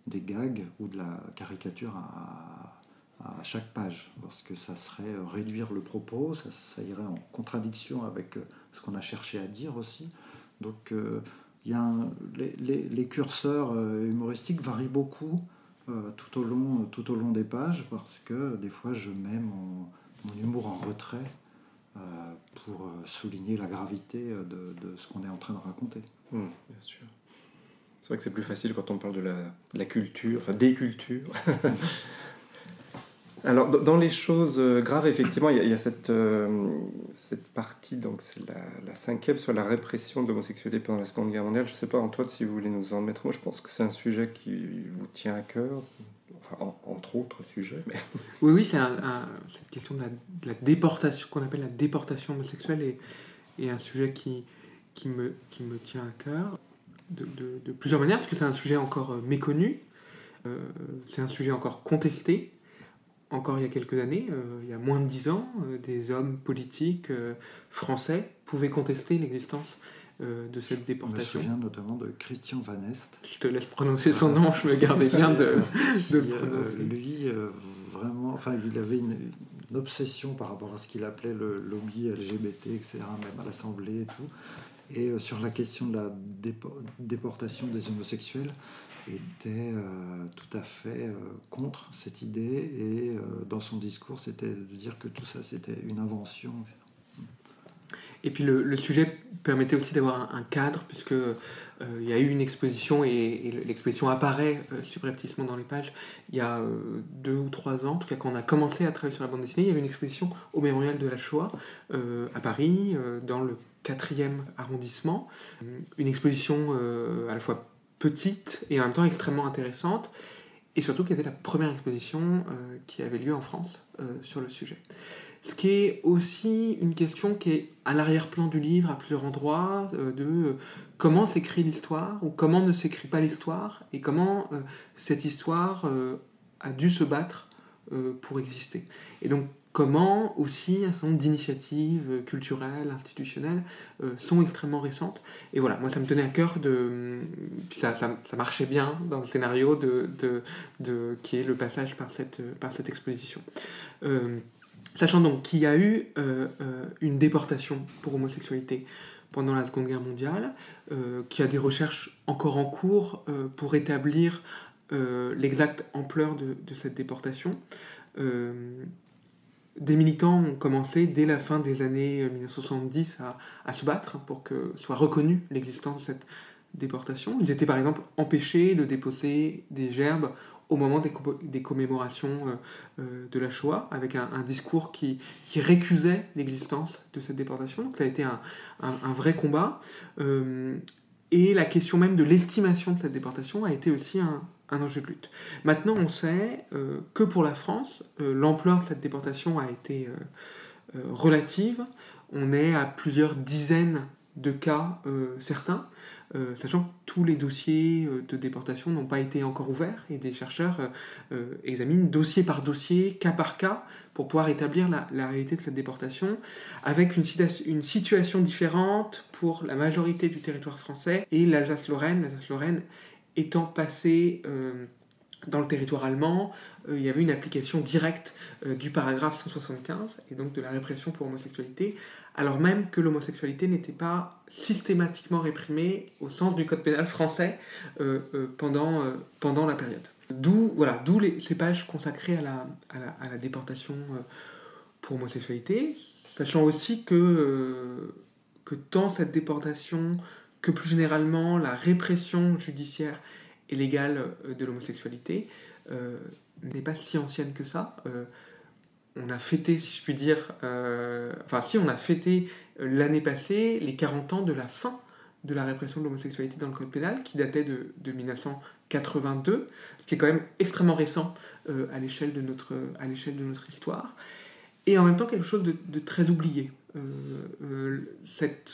[SPEAKER 2] des gags ou de la caricature à chaque page, parce que ça serait réduire le propos, ça irait en contradiction avec ce qu'on a cherché à dire aussi. Donc les curseurs humoristiques varient beaucoup tout au long des pages, parce que des fois je mets mon humour en retrait pour souligner la gravité de ce qu'on est en train de raconter.
[SPEAKER 3] Bien sûr. C'est vrai que c'est plus facile quand on parle de la culture, enfin des cultures. Alors, dans les choses graves, effectivement, il y a cette partie, donc c'est la 5e, sur la répression de l'homosexualité pendant la Seconde Guerre mondiale. Je ne sais pas, Antoine, si vous voulez nous en mettre. Moi, je pense que c'est un sujet qui vous tient à cœur, enfin, entre autres sujets. Mais...
[SPEAKER 1] Oui, c'est cette question de la déportation, qu'on appelle la déportation homosexuelle, est un sujet qui me tient à cœur de plusieurs manières, parce que c'est un sujet encore méconnu, c'est un sujet encore contesté. encore il y a quelques années, il y a moins de 10 ans, des hommes politiques français pouvaient contester l'existence de cette
[SPEAKER 2] Je me
[SPEAKER 1] déportation.
[SPEAKER 2] souviens notamment de Christian Van Est.
[SPEAKER 1] Je te laisse prononcer son nom, je me gardais bien de le prononcer.
[SPEAKER 2] Lui, vraiment, enfin, il avait une obsession par rapport à ce qu'il appelait le lobby LGBT, etc., même à l'Assemblée et tout. Et sur la question de la déportation des homosexuels, était tout à fait contre cette idée. Et dans son discours, c'était de dire que tout ça, c'était une invention, etc.
[SPEAKER 1] Et puis le sujet permettait aussi d'avoir un cadre, puisque il y a eu une exposition, et l'exposition apparaît subrepticement dans les pages, il y a 2 ou 3 ans, en tout cas quand on a commencé à travailler sur la bande dessinée, il y avait une exposition au Mémorial de la Shoah, à Paris, dans le 4e arrondissement. Une exposition à la fois petite et en même temps extrêmement intéressante, et surtout qui était la première exposition qui avait lieu en France sur le sujet. Ce qui est aussi une question qui est à l'arrière-plan du livre, à plusieurs endroits, de comment s'écrit l'histoire, ou comment ne s'écrit pas l'histoire, et comment cette histoire a dû se battre pour exister. Et donc, comment aussi un certain nombre d'initiatives culturelles, institutionnelles sont extrêmement récentes. Et voilà, moi ça me tenait à cœur puis ça marchait bien dans le scénario qui est le passage par cette exposition. Sachant donc qu'il y a eu une déportation pour homosexualité pendant la Seconde Guerre mondiale, qu'il y a des recherches encore en cours pour établir l'exacte ampleur de cette déportation. Des militants ont commencé dès la fin des années 1970 à se battre pour que soit reconnue l'existence de cette déportation. Ils étaient par exemple empêchés de déposer des gerbes au moment des commémorations de la Shoah, avec un discours qui récusait l'existence de cette déportation. Donc ça a été un vrai combat. Et la question même de l'estimation de cette déportation a été aussi un enjeu de lutte. Maintenant, on sait que pour la France, l'ampleur de cette déportation a été relative. On est à plusieurs dizaines de cas certains, sachant que tous les dossiers de déportation n'ont pas été encore ouverts, et des chercheurs examinent dossier par dossier, cas par cas, pour pouvoir établir la réalité de cette déportation, avec une situation différente pour la majorité du territoire français et l'Alsace-Lorraine étant passée dans le territoire allemand. Il y avait une application directe du paragraphe 175, et donc de la répression pour homosexualité, alors même que l'homosexualité n'était pas systématiquement réprimée au sens du code pénal français pendant la période. D'où ces pages consacrées à la déportation pour homosexualité, sachant aussi que tant cette déportation que plus généralement la répression judiciaire et légale de l'homosexualité n'est pas si ancienne que ça. On a fêté, si je puis dire, on a fêté l'année passée les 40 ans de la fin de la répression de l'homosexualité dans le code pénal, qui datait de 1982, ce qui est quand même extrêmement récent à l'échelle de notre histoire, et en même temps quelque chose de très oublié. Cette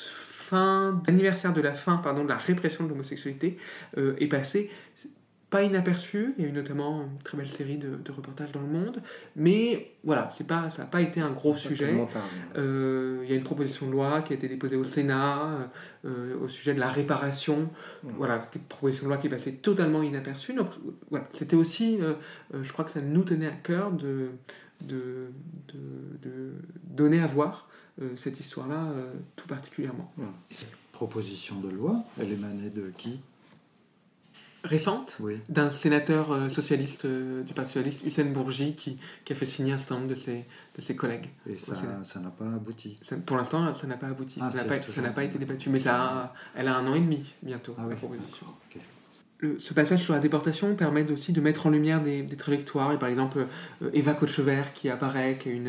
[SPEAKER 1] l'anniversaire de la fin de la répression de l'homosexualité est passé pas inaperçu. Il y a eu notamment une très belle série de reportages dans Le Monde, mais voilà, ça n'a pas été un gros sujet. Il y a une proposition de loi qui a été déposée au Sénat au sujet de la réparation. Voilà, c'est une proposition de loi qui est passée totalement inaperçue. Donc voilà, c'était aussi, je crois que ça nous tenait à cœur de donner à voir cette histoire-là tout particulièrement.
[SPEAKER 2] Cette proposition de loi, elle émanait de qui ?
[SPEAKER 1] Récente,
[SPEAKER 2] oui.
[SPEAKER 1] D'un sénateur socialiste du Parti socialiste, Hussein Bourgi, qui a fait signer un certain nombre de ses collègues.
[SPEAKER 2] Et ça n'a pas abouti.
[SPEAKER 1] Pour l'instant, ça n'a pas abouti. Ça n'a pas été débattu, mais elle a 1 an et demi bientôt, la proposition. Okay. Ce passage sur la déportation permet aussi de mettre en lumière des trajectoires. Et par exemple, Eva Kochever qui apparaît, qui est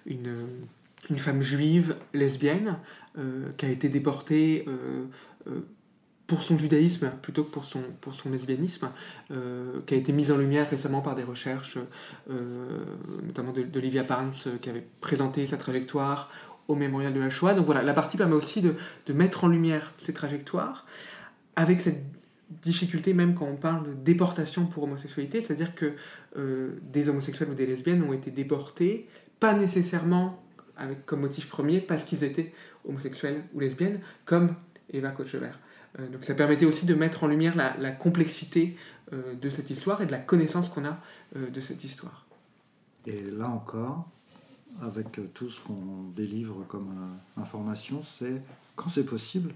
[SPEAKER 1] une femme juive lesbienne qui a été déportée pour son judaïsme plutôt que pour son lesbianisme, qui a été mise en lumière récemment par des recherches, notamment d'Olivia Parnes, qui avait présenté sa trajectoire au Mémorial de la Shoah. Donc voilà, la partie permet aussi de mettre en lumière ces trajectoires, avec cette difficulté même quand on parle de déportation pour homosexualité, c'est-à-dire que des homosexuels ou des lesbiennes ont été déportés, pas nécessairement avec comme motif premier parce qu'ils étaient homosexuels ou lesbiennes, comme Eva Kochever. Donc ça permettait aussi de mettre en lumière la complexité de cette histoire et de la connaissance qu'on a de cette histoire.
[SPEAKER 2] Et là encore, avec tout ce qu'on délivre comme information, c'est quand c'est possible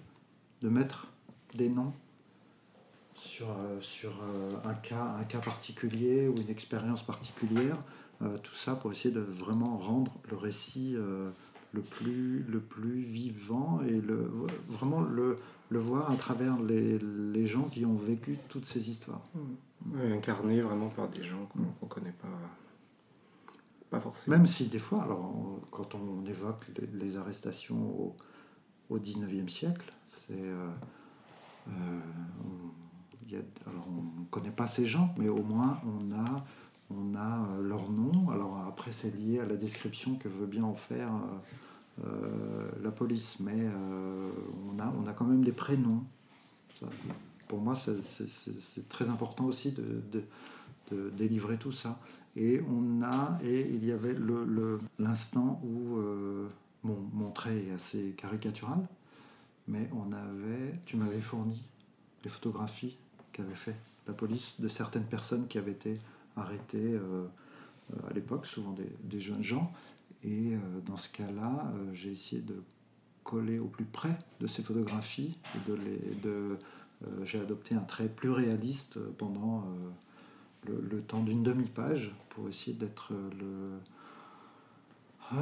[SPEAKER 2] de mettre des noms sur un cas particulier ou une expérience particulière, tout ça pour essayer de vraiment rendre le récit le plus vivant et vraiment le voir à travers les gens qui ont vécu toutes ces histoires.
[SPEAKER 3] Oui, incarné vraiment par des gens qu'on ne connaît pas forcément.
[SPEAKER 2] Même si des fois, alors, quand on évoque les arrestations au 19e siècle, on ne connaît pas ces gens, mais au moins on a leur nom. Alors après, c'est lié à la description que veut bien en faire la police, mais on a quand même les prénoms. Ça, pour moi, c'est très important aussi de délivrer tout ça. Et il y avait l'instant où mon trait est assez caricatural, mais tu m'avais fourni les photographies qu'avait fait la police de certaines personnes qui avaient été arrêtées à l'époque, souvent des jeunes gens. Et dans ce cas-là, j'ai essayé de coller au plus près de ces photographies et j'ai adopté un trait plus réaliste pendant le temps d'une demi-page pour essayer d'être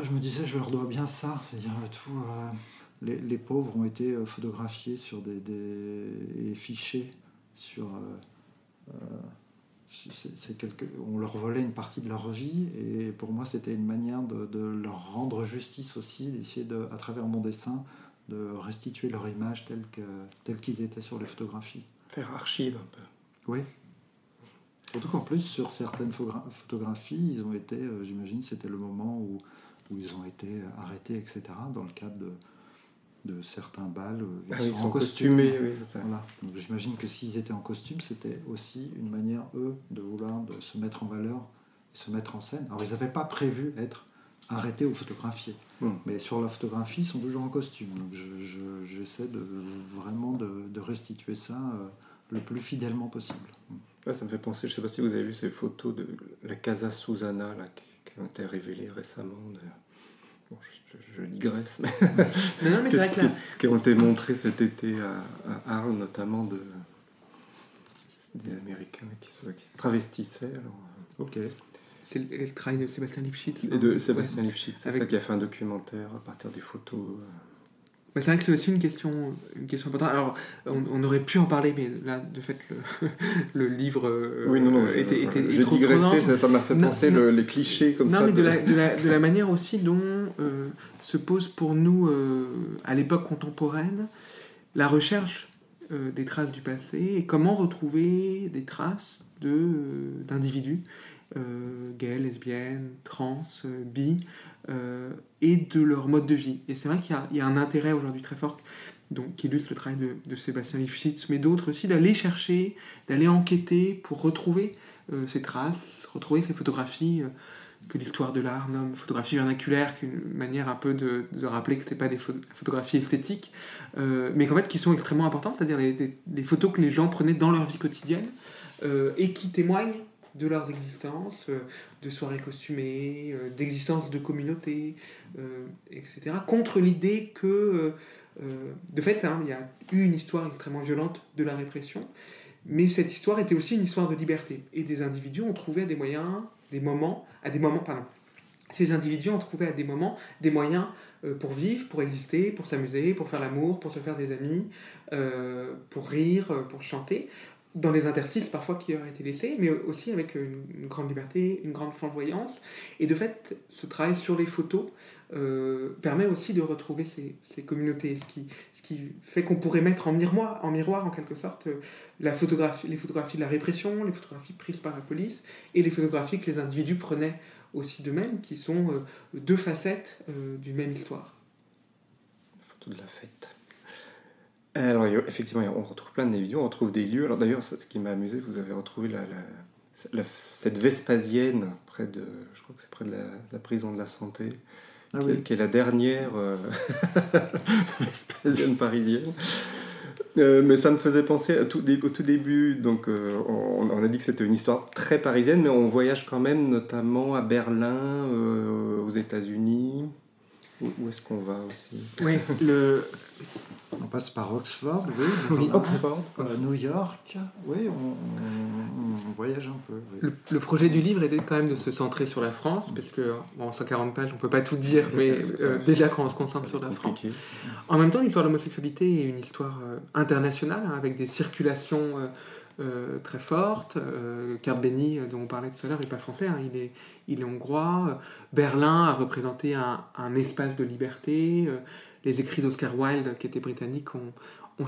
[SPEAKER 2] je me disais, je leur dois bien ça, c'est-à-dire les pauvres ont été photographiés et fichés sur on leur volait une partie de leur vie, et pour moi c'était une manière de leur rendre justice aussi, d'essayer à travers mon dessin de restituer leur image telle qu'ils étaient sur les photographies.
[SPEAKER 3] Faire archive un peu.
[SPEAKER 2] Oui. Surtout qu'en plus sur certaines photographies, ils ont été, j'imagine c'était le moment où ils ont été arrêtés, etc. dans le cadre de certains bals.
[SPEAKER 3] Ils sont costumés, oui, c'est ça.
[SPEAKER 2] Voilà. Donc j'imagine que s'ils étaient en costume, c'était aussi une manière, eux, de se mettre en valeur, se mettre en scène. Alors ils n'avaient pas prévu être arrêtés ou photographiés, mais sur la photographie, ils sont toujours en costume. Donc j'essaie vraiment de restituer ça le plus fidèlement possible.
[SPEAKER 3] Ouais, ça me fait penser, je ne sais pas si vous avez vu ces photos de la Casa Susana là, qui ont été révélées récemment. Bon, je digresse, mais,
[SPEAKER 1] non, mais c'est vrai que
[SPEAKER 3] qui ont été montrées cet été à Arles, notamment des Américains qui se travestissaient. Alors,
[SPEAKER 2] ok.
[SPEAKER 1] C'est le travail de Sébastien Lifshitz.
[SPEAKER 3] Et de Sébastien Lifshitz, c'est ça qui a fait un documentaire à partir des photos.
[SPEAKER 1] C'est vrai que c'est aussi une question importante. Alors, on aurait pu en parler, mais là, de fait, le livre était trop
[SPEAKER 3] digressé, ça m'a fait penser les clichés comme ça.
[SPEAKER 1] Non, mais de la manière aussi dont se pose pour nous, à l'époque contemporaine, la recherche des traces du passé et comment retrouver des traces d'individus gays, lesbiennes, trans, bi, et de leur mode de vie. Et c'est vrai qu'il y a un intérêt aujourd'hui très fort qui illustre le travail de Sébastien Lifshitz, mais d'autres aussi, d'aller chercher, d'aller enquêter pour retrouver ces traces, retrouver ces photographies que l'histoire de l'art nomme photographies vernaculaires, qu'une manière un peu de rappeler que ce n'est pas des photographies esthétiques, mais qu'en fait qui sont extrêmement importantes, c'est-à-dire les photos que les gens prenaient dans leur vie quotidienne et qui témoignent de leurs existences, de soirées costumées, d'existence de communautés, etc., contre l'idée que, de fait, il y a eu une histoire extrêmement violente de la répression, mais cette histoire était aussi une histoire de liberté. Et des individus ont trouvé à des moments, ces individus ont trouvé à des moments des moyens pour vivre, pour exister, pour s'amuser, pour faire l'amour, pour se faire des amis, pour rire, pour chanter, dans les interstices parfois qui auraient été laissés, mais aussi avec une grande liberté, une grande flamboyance. Et de fait, ce travail sur les photos permet aussi de retrouver ces communautés, ce qui fait qu'on pourrait mettre en miroir en quelque sorte les photographies de la répression, les photographies prises par la police, et les photographies que les individus prenaient aussi d'eux-mêmes, qui sont deux facettes d'une même histoire.
[SPEAKER 3] La photo de la fête. Alors, effectivement, on retrouve plein d'individus, on retrouve des lieux. Alors d'ailleurs, ce qui m'a amusé, vous avez retrouvé cette Vespasienne, je crois que c'est près de la prison de la Santé, qui est la dernière Vespasienne parisienne. Mais ça me faisait penser au tout début, donc on a dit que c'était une histoire très parisienne, mais on voyage quand même notamment à Berlin, aux États-Unis. Où est-ce qu'on va aussi?
[SPEAKER 1] Oui,
[SPEAKER 2] on passe par Oxford,
[SPEAKER 1] oui,
[SPEAKER 3] Oxford,
[SPEAKER 2] New York, oui, on voyage un peu. Oui.
[SPEAKER 1] Le projet du livre était quand même de se centrer sur la France, parce que en 140 pages, on ne peut pas tout dire, mais déjà quand on se concentre sur la France. En même temps, l'histoire de l'homosexualité est une histoire internationale, hein, avec des circulations très fortes. Carl-Benny, dont on parlait tout à l'heure, n'est pas français, hein, il est hongrois. Berlin a représenté un espace de liberté. Les écrits d'Oscar Wilde, qui était britannique, ont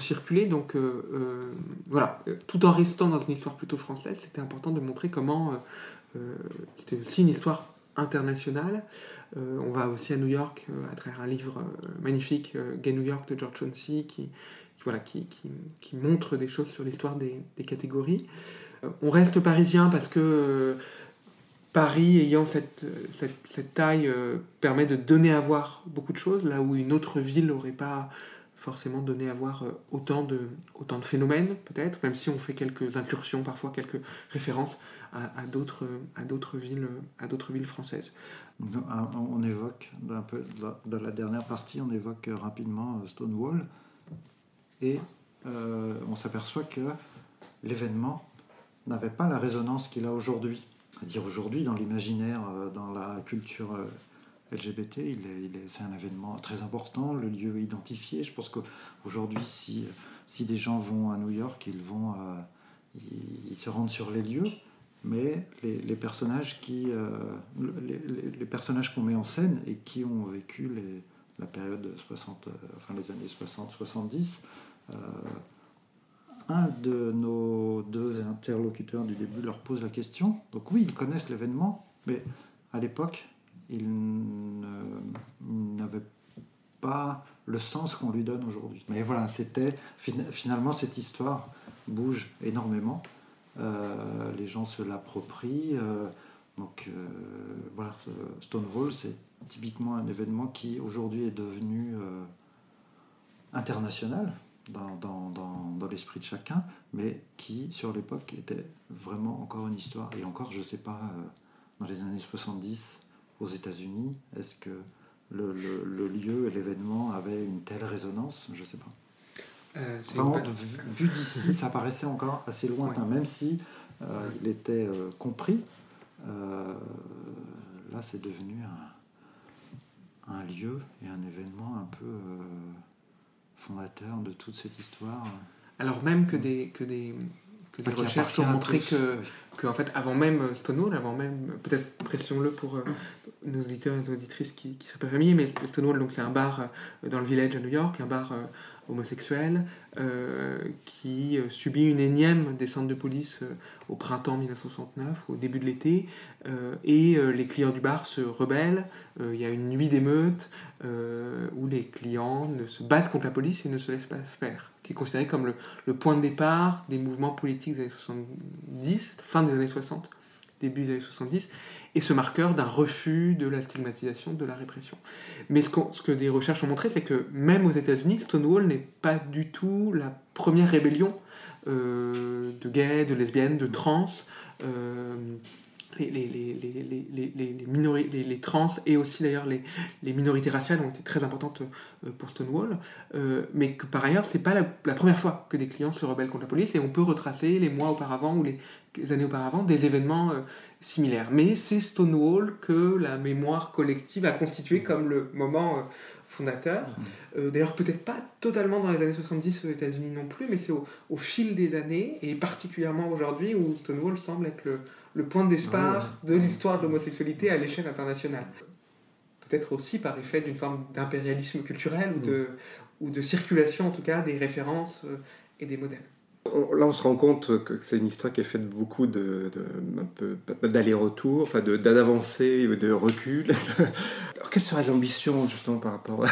[SPEAKER 1] circulé. Donc voilà, tout en restant dans une histoire plutôt française, c'était important de montrer comment c'était aussi une histoire internationale. On va aussi à New York à travers un livre magnifique, Gay New York de George Chauncey, qui montre des choses sur l'histoire des catégories. On reste parisien parce que Paris, ayant cette taille, permet de donner à voir beaucoup de choses, là où une autre ville n'aurait pas forcément donné à voir autant de phénomènes, peut-être, même si on fait quelques incursions, parfois quelques références à d'autres villes françaises.
[SPEAKER 2] On évoque, dans la dernière partie, on évoque rapidement Stonewall, et on s'aperçoit que l'événement n'avait pas la résonance qu'il a aujourd'hui. C'est-à-dire aujourd'hui, dans l'imaginaire, dans la culture LGBT, c'est un événement très important, le lieu identifié. Je pense qu'aujourd'hui, si des gens vont à New York, ils se rendent sur les lieux, mais les personnages les personnages qu'on met en scène et qui ont vécu la période 60, les années 60-70, un de nos deux interlocuteurs du début leur pose la question. Donc oui, ils connaissent l'événement, mais à l'époque, ils n'avaient pas le sens qu'on lui donne aujourd'hui. Mais voilà, finalement, cette histoire bouge énormément. Les gens se l'approprient. Voilà, Stonewall, c'est typiquement un événement qui aujourd'hui est devenu international dans l'esprit de chacun, mais qui, sur l'époque, était vraiment encore une histoire. Et encore, je ne sais pas, dans les années 70, aux États-Unis, est-ce que le lieu et l'événement avaient une telle résonance? Je ne sais pas. Vu d'ici, ça paraissait encore assez lointain, ouais. Même si il était compris. Là, c'est devenu un lieu et un événement un peu fondateur de toute cette histoire.
[SPEAKER 1] Alors même que des recherches ont montré que en fait, avant même Stonewall, peut-être précisons-le pour nos auditeurs et nos auditrices qui seraient pas familiers, mais Stonewall, donc, c'est un bar dans le Village à New York, un bar homosexuel qui subit une énième descente de police au printemps 1969, au début de l'été, et les clients du bar se rebellent. Il y a une nuit d'émeute où les clients se battent contre la police et ne se laissent pas faire, qui est considéré comme le point de départ des mouvements politiques des années 70, fin des années 60, début des années 70, et ce marqueur d'un refus de la stigmatisation, de la répression. Mais ce que des recherches ont montré, c'est que même aux États-Unis, Stonewall n'est pas du tout la première rébellion de gays, de lesbiennes, de trans. Les trans et aussi d'ailleurs les minorités raciales ont été très importantes pour Stonewall, mais que par ailleurs c'est pas la première fois que des clients se rebellent contre la police, et on peut retracer les mois auparavant ou les années auparavant des événements similaires. Mais c'est Stonewall que la mémoire collective a constitué comme le moment fondateur. D'ailleurs peut-être pas totalement dans les années 70 aux États-Unis non plus, mais c'est au fil des années, et particulièrement aujourd'hui, où Stonewall semble être le point de départ de l'histoire de l'homosexualité à l'échelle internationale. Peut-être aussi par effet d'une forme d'impérialisme culturel ou de circulation, en tout cas, des références et des modèles.
[SPEAKER 3] Là, on se rend compte que c'est une histoire qui est faite beaucoup un peu d'aller-retour, enfin d'avancée, de recul. Alors, quelle serait l'ambition, justement, par rapport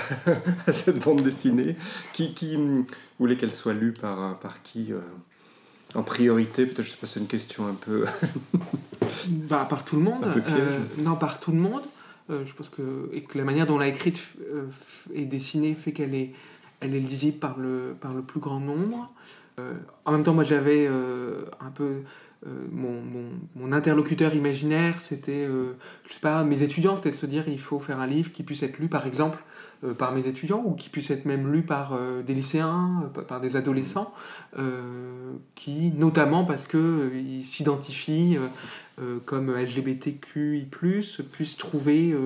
[SPEAKER 3] à cette bande dessinée qui voulait qu'elle soit lue par qui en priorité? Peut-être, je sais pas, c'est une question un peu...
[SPEAKER 1] Par tout le monde.
[SPEAKER 3] Un peu piège.
[SPEAKER 1] Non, par tout le monde. Je pense que la manière dont on l'a écrite et dessinée fait qu'elle est lisible par le plus grand nombre. En même temps, moi j'avais un peu mon interlocuteur imaginaire, c'était, je sais pas, mes étudiants, c'était de se dire il faut faire un livre qui puisse être lu par exemple par mes étudiants ou qui puisse être même lu par des lycéens, par des adolescents, qui, notamment parce qu'ils s'identifient comme LGBTQI+, puissent trouver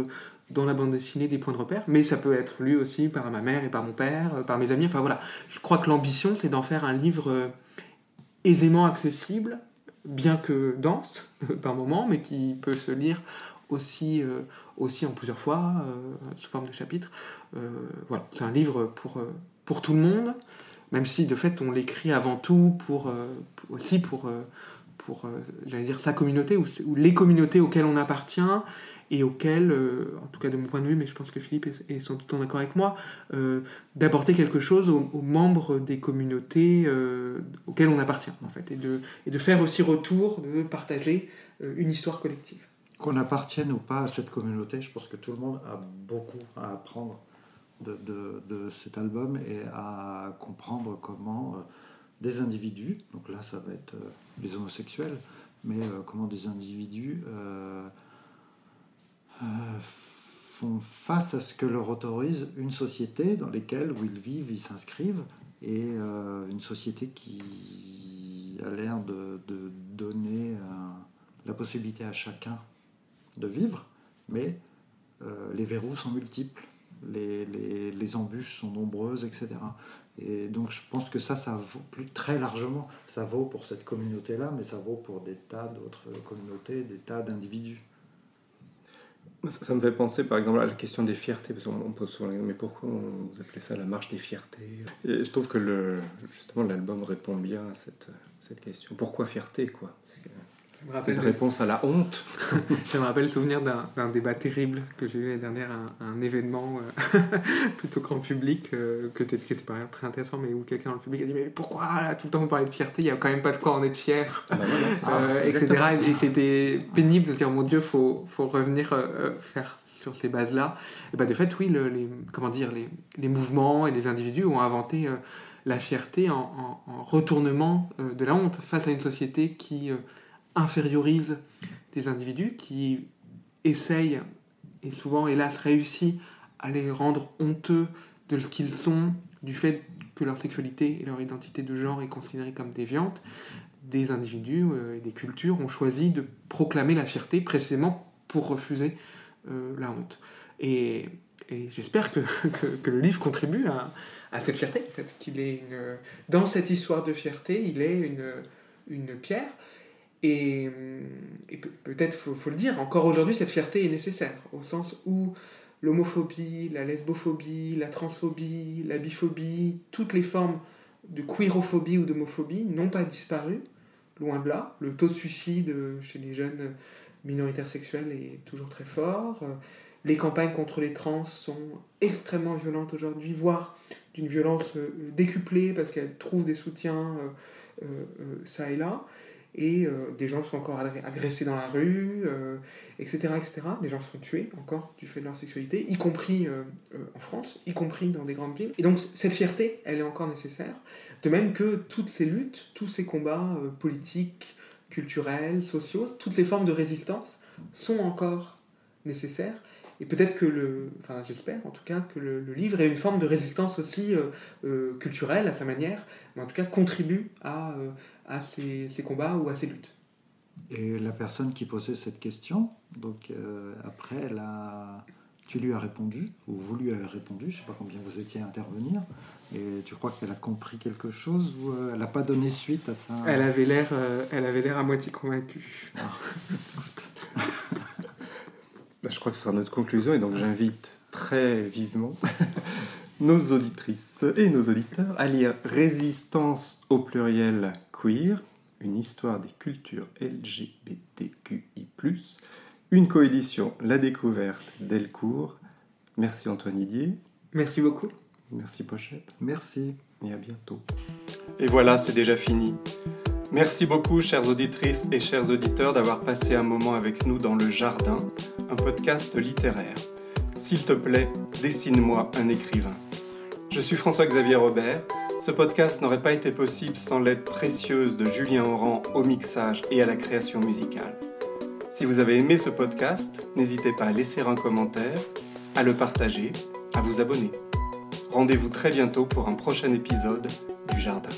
[SPEAKER 1] dans la bande dessinée des points de repère, mais ça peut être lu aussi par ma mère et par mon père, par mes amis, enfin voilà. Je crois que l'ambition, c'est d'en faire un livre aisément accessible, bien que dense par moments, mais qui peut se lire aussi en plusieurs fois, sous forme de chapitres. Voilà, c'est un livre pour tout le monde, même si de fait on l'écrit avant tout pour j'allais dire sa communauté ou les communautés auxquelles on appartient et auxquelles, en tout cas de mon point de vue, mais je pense que Philippe est sans doute en accord avec moi, d'apporter quelque chose aux membres des communautés auxquelles on appartient, en fait, et de faire aussi retour, de partager une histoire collective.
[SPEAKER 2] Qu'on appartienne ou pas à cette communauté, je pense que tout le monde a beaucoup à apprendre de cet album et à comprendre comment des individus, donc là ça va être les homosexuels, mais comment des individus font face à ce que leur autorise une société dans laquelle où ils vivent, ils s'inscrivent, et une société qui a l'air de donner la possibilité à chacun de vivre, mais les verrous sont multiples, les embûches sont nombreuses, etc. Et donc je pense que ça vaut plus très largement, ça vaut pour cette communauté-là, mais ça vaut pour des tas d'autres communautés, des tas d'individus.
[SPEAKER 3] Ça me fait penser par exemple à la question des fiertés, parce qu'on pose souvent la question, mais pourquoi vous appelez ça la marche des fiertés? Et je trouve que justement l'album répond bien à cette question. Pourquoi fierté, quoi? C'est une réponse à la honte.
[SPEAKER 1] Ça me rappelle le souvenir d'un débat terrible que j'ai eu l'année dernière à un événement plutôt grand public, qui était par ailleurs très intéressant, mais où quelqu'un dans le public a dit mais pourquoi là, tout le temps vous parlez de fierté, il n'y a quand même pas de quoi en être fier, etc. Et c'était pénible de se dire mon Dieu, faut revenir faire sur ces bases-là. Et de fait, oui, les mouvements et les individus ont inventé la fierté en retournement de la honte face à une société qui infériorise des individus, qui essayent, et souvent hélas réussissent, à les rendre honteux de ce qu'ils sont, du fait que leur sexualité et leur identité de genre est considérée comme déviante. Des individus et des cultures ont choisi de proclamer la fierté précisément pour refuser la honte. Et j'espère que le livre contribue à cette fierté, en fait, qu'il est dans cette histoire de fierté, il est une pierre. Et peut-être faut le dire, encore aujourd'hui cette fierté est nécessaire, au sens où l'homophobie, la lesbophobie, la transphobie, la biphobie, toutes les formes de queerophobie ou d'homophobie n'ont pas disparu, loin de là. Le taux de suicide chez les jeunes minoritaires sexuels est toujours très fort. Les campagnes contre les trans sont extrêmement violentes aujourd'hui, voire d'une violence décuplée parce qu'elles trouvent des soutiens ça et là. Et des gens sont encore agressés dans la rue, etc., etc. Des gens sont tués encore du fait de leur sexualité, y compris en France, y compris dans des grandes villes. Et donc cette fierté, elle est encore nécessaire. De même que toutes ces luttes, tous ces combats politiques, culturels, sociaux, toutes ces formes de résistance sont encore nécessaires. Et peut-être que j'espère en tout cas que le livre est une forme de résistance aussi culturelle à sa manière, mais en tout cas contribue à ces combats ou à ces luttes.
[SPEAKER 2] Et la personne qui posait cette question, donc après, tu lui as répondu, ou vous lui avez répondu, je ne sais pas combien vous étiez à intervenir, et tu crois qu'elle a compris quelque chose ou elle n'a pas donné suite à ça?
[SPEAKER 1] Elle avait l'air à moitié convaincue.
[SPEAKER 3] Je crois que ce sera notre conclusion, et donc j'invite très vivement nos auditrices et nos auditeurs à lire Résistance au pluriel Queer, une histoire des cultures LGBTQI+, une coédition La Découverte Delcourt. Merci Antoine Didier.
[SPEAKER 1] Merci beaucoup.
[SPEAKER 3] Merci Pochette.
[SPEAKER 2] Merci.
[SPEAKER 3] Et à bientôt. Et voilà, c'est déjà fini. Merci beaucoup, chères auditrices et chers auditeurs, d'avoir passé un moment avec nous dans Le Jardin, un podcast littéraire. S'il te plaît, dessine-moi un écrivain. Je suis François-Xavier Robert. Ce podcast n'aurait pas été possible sans l'aide précieuse de Julien Oran au mixage et à la création musicale. Si vous avez aimé ce podcast, n'hésitez pas à laisser un commentaire, à le partager, à vous abonner. Rendez-vous très bientôt pour un prochain épisode du Jardin.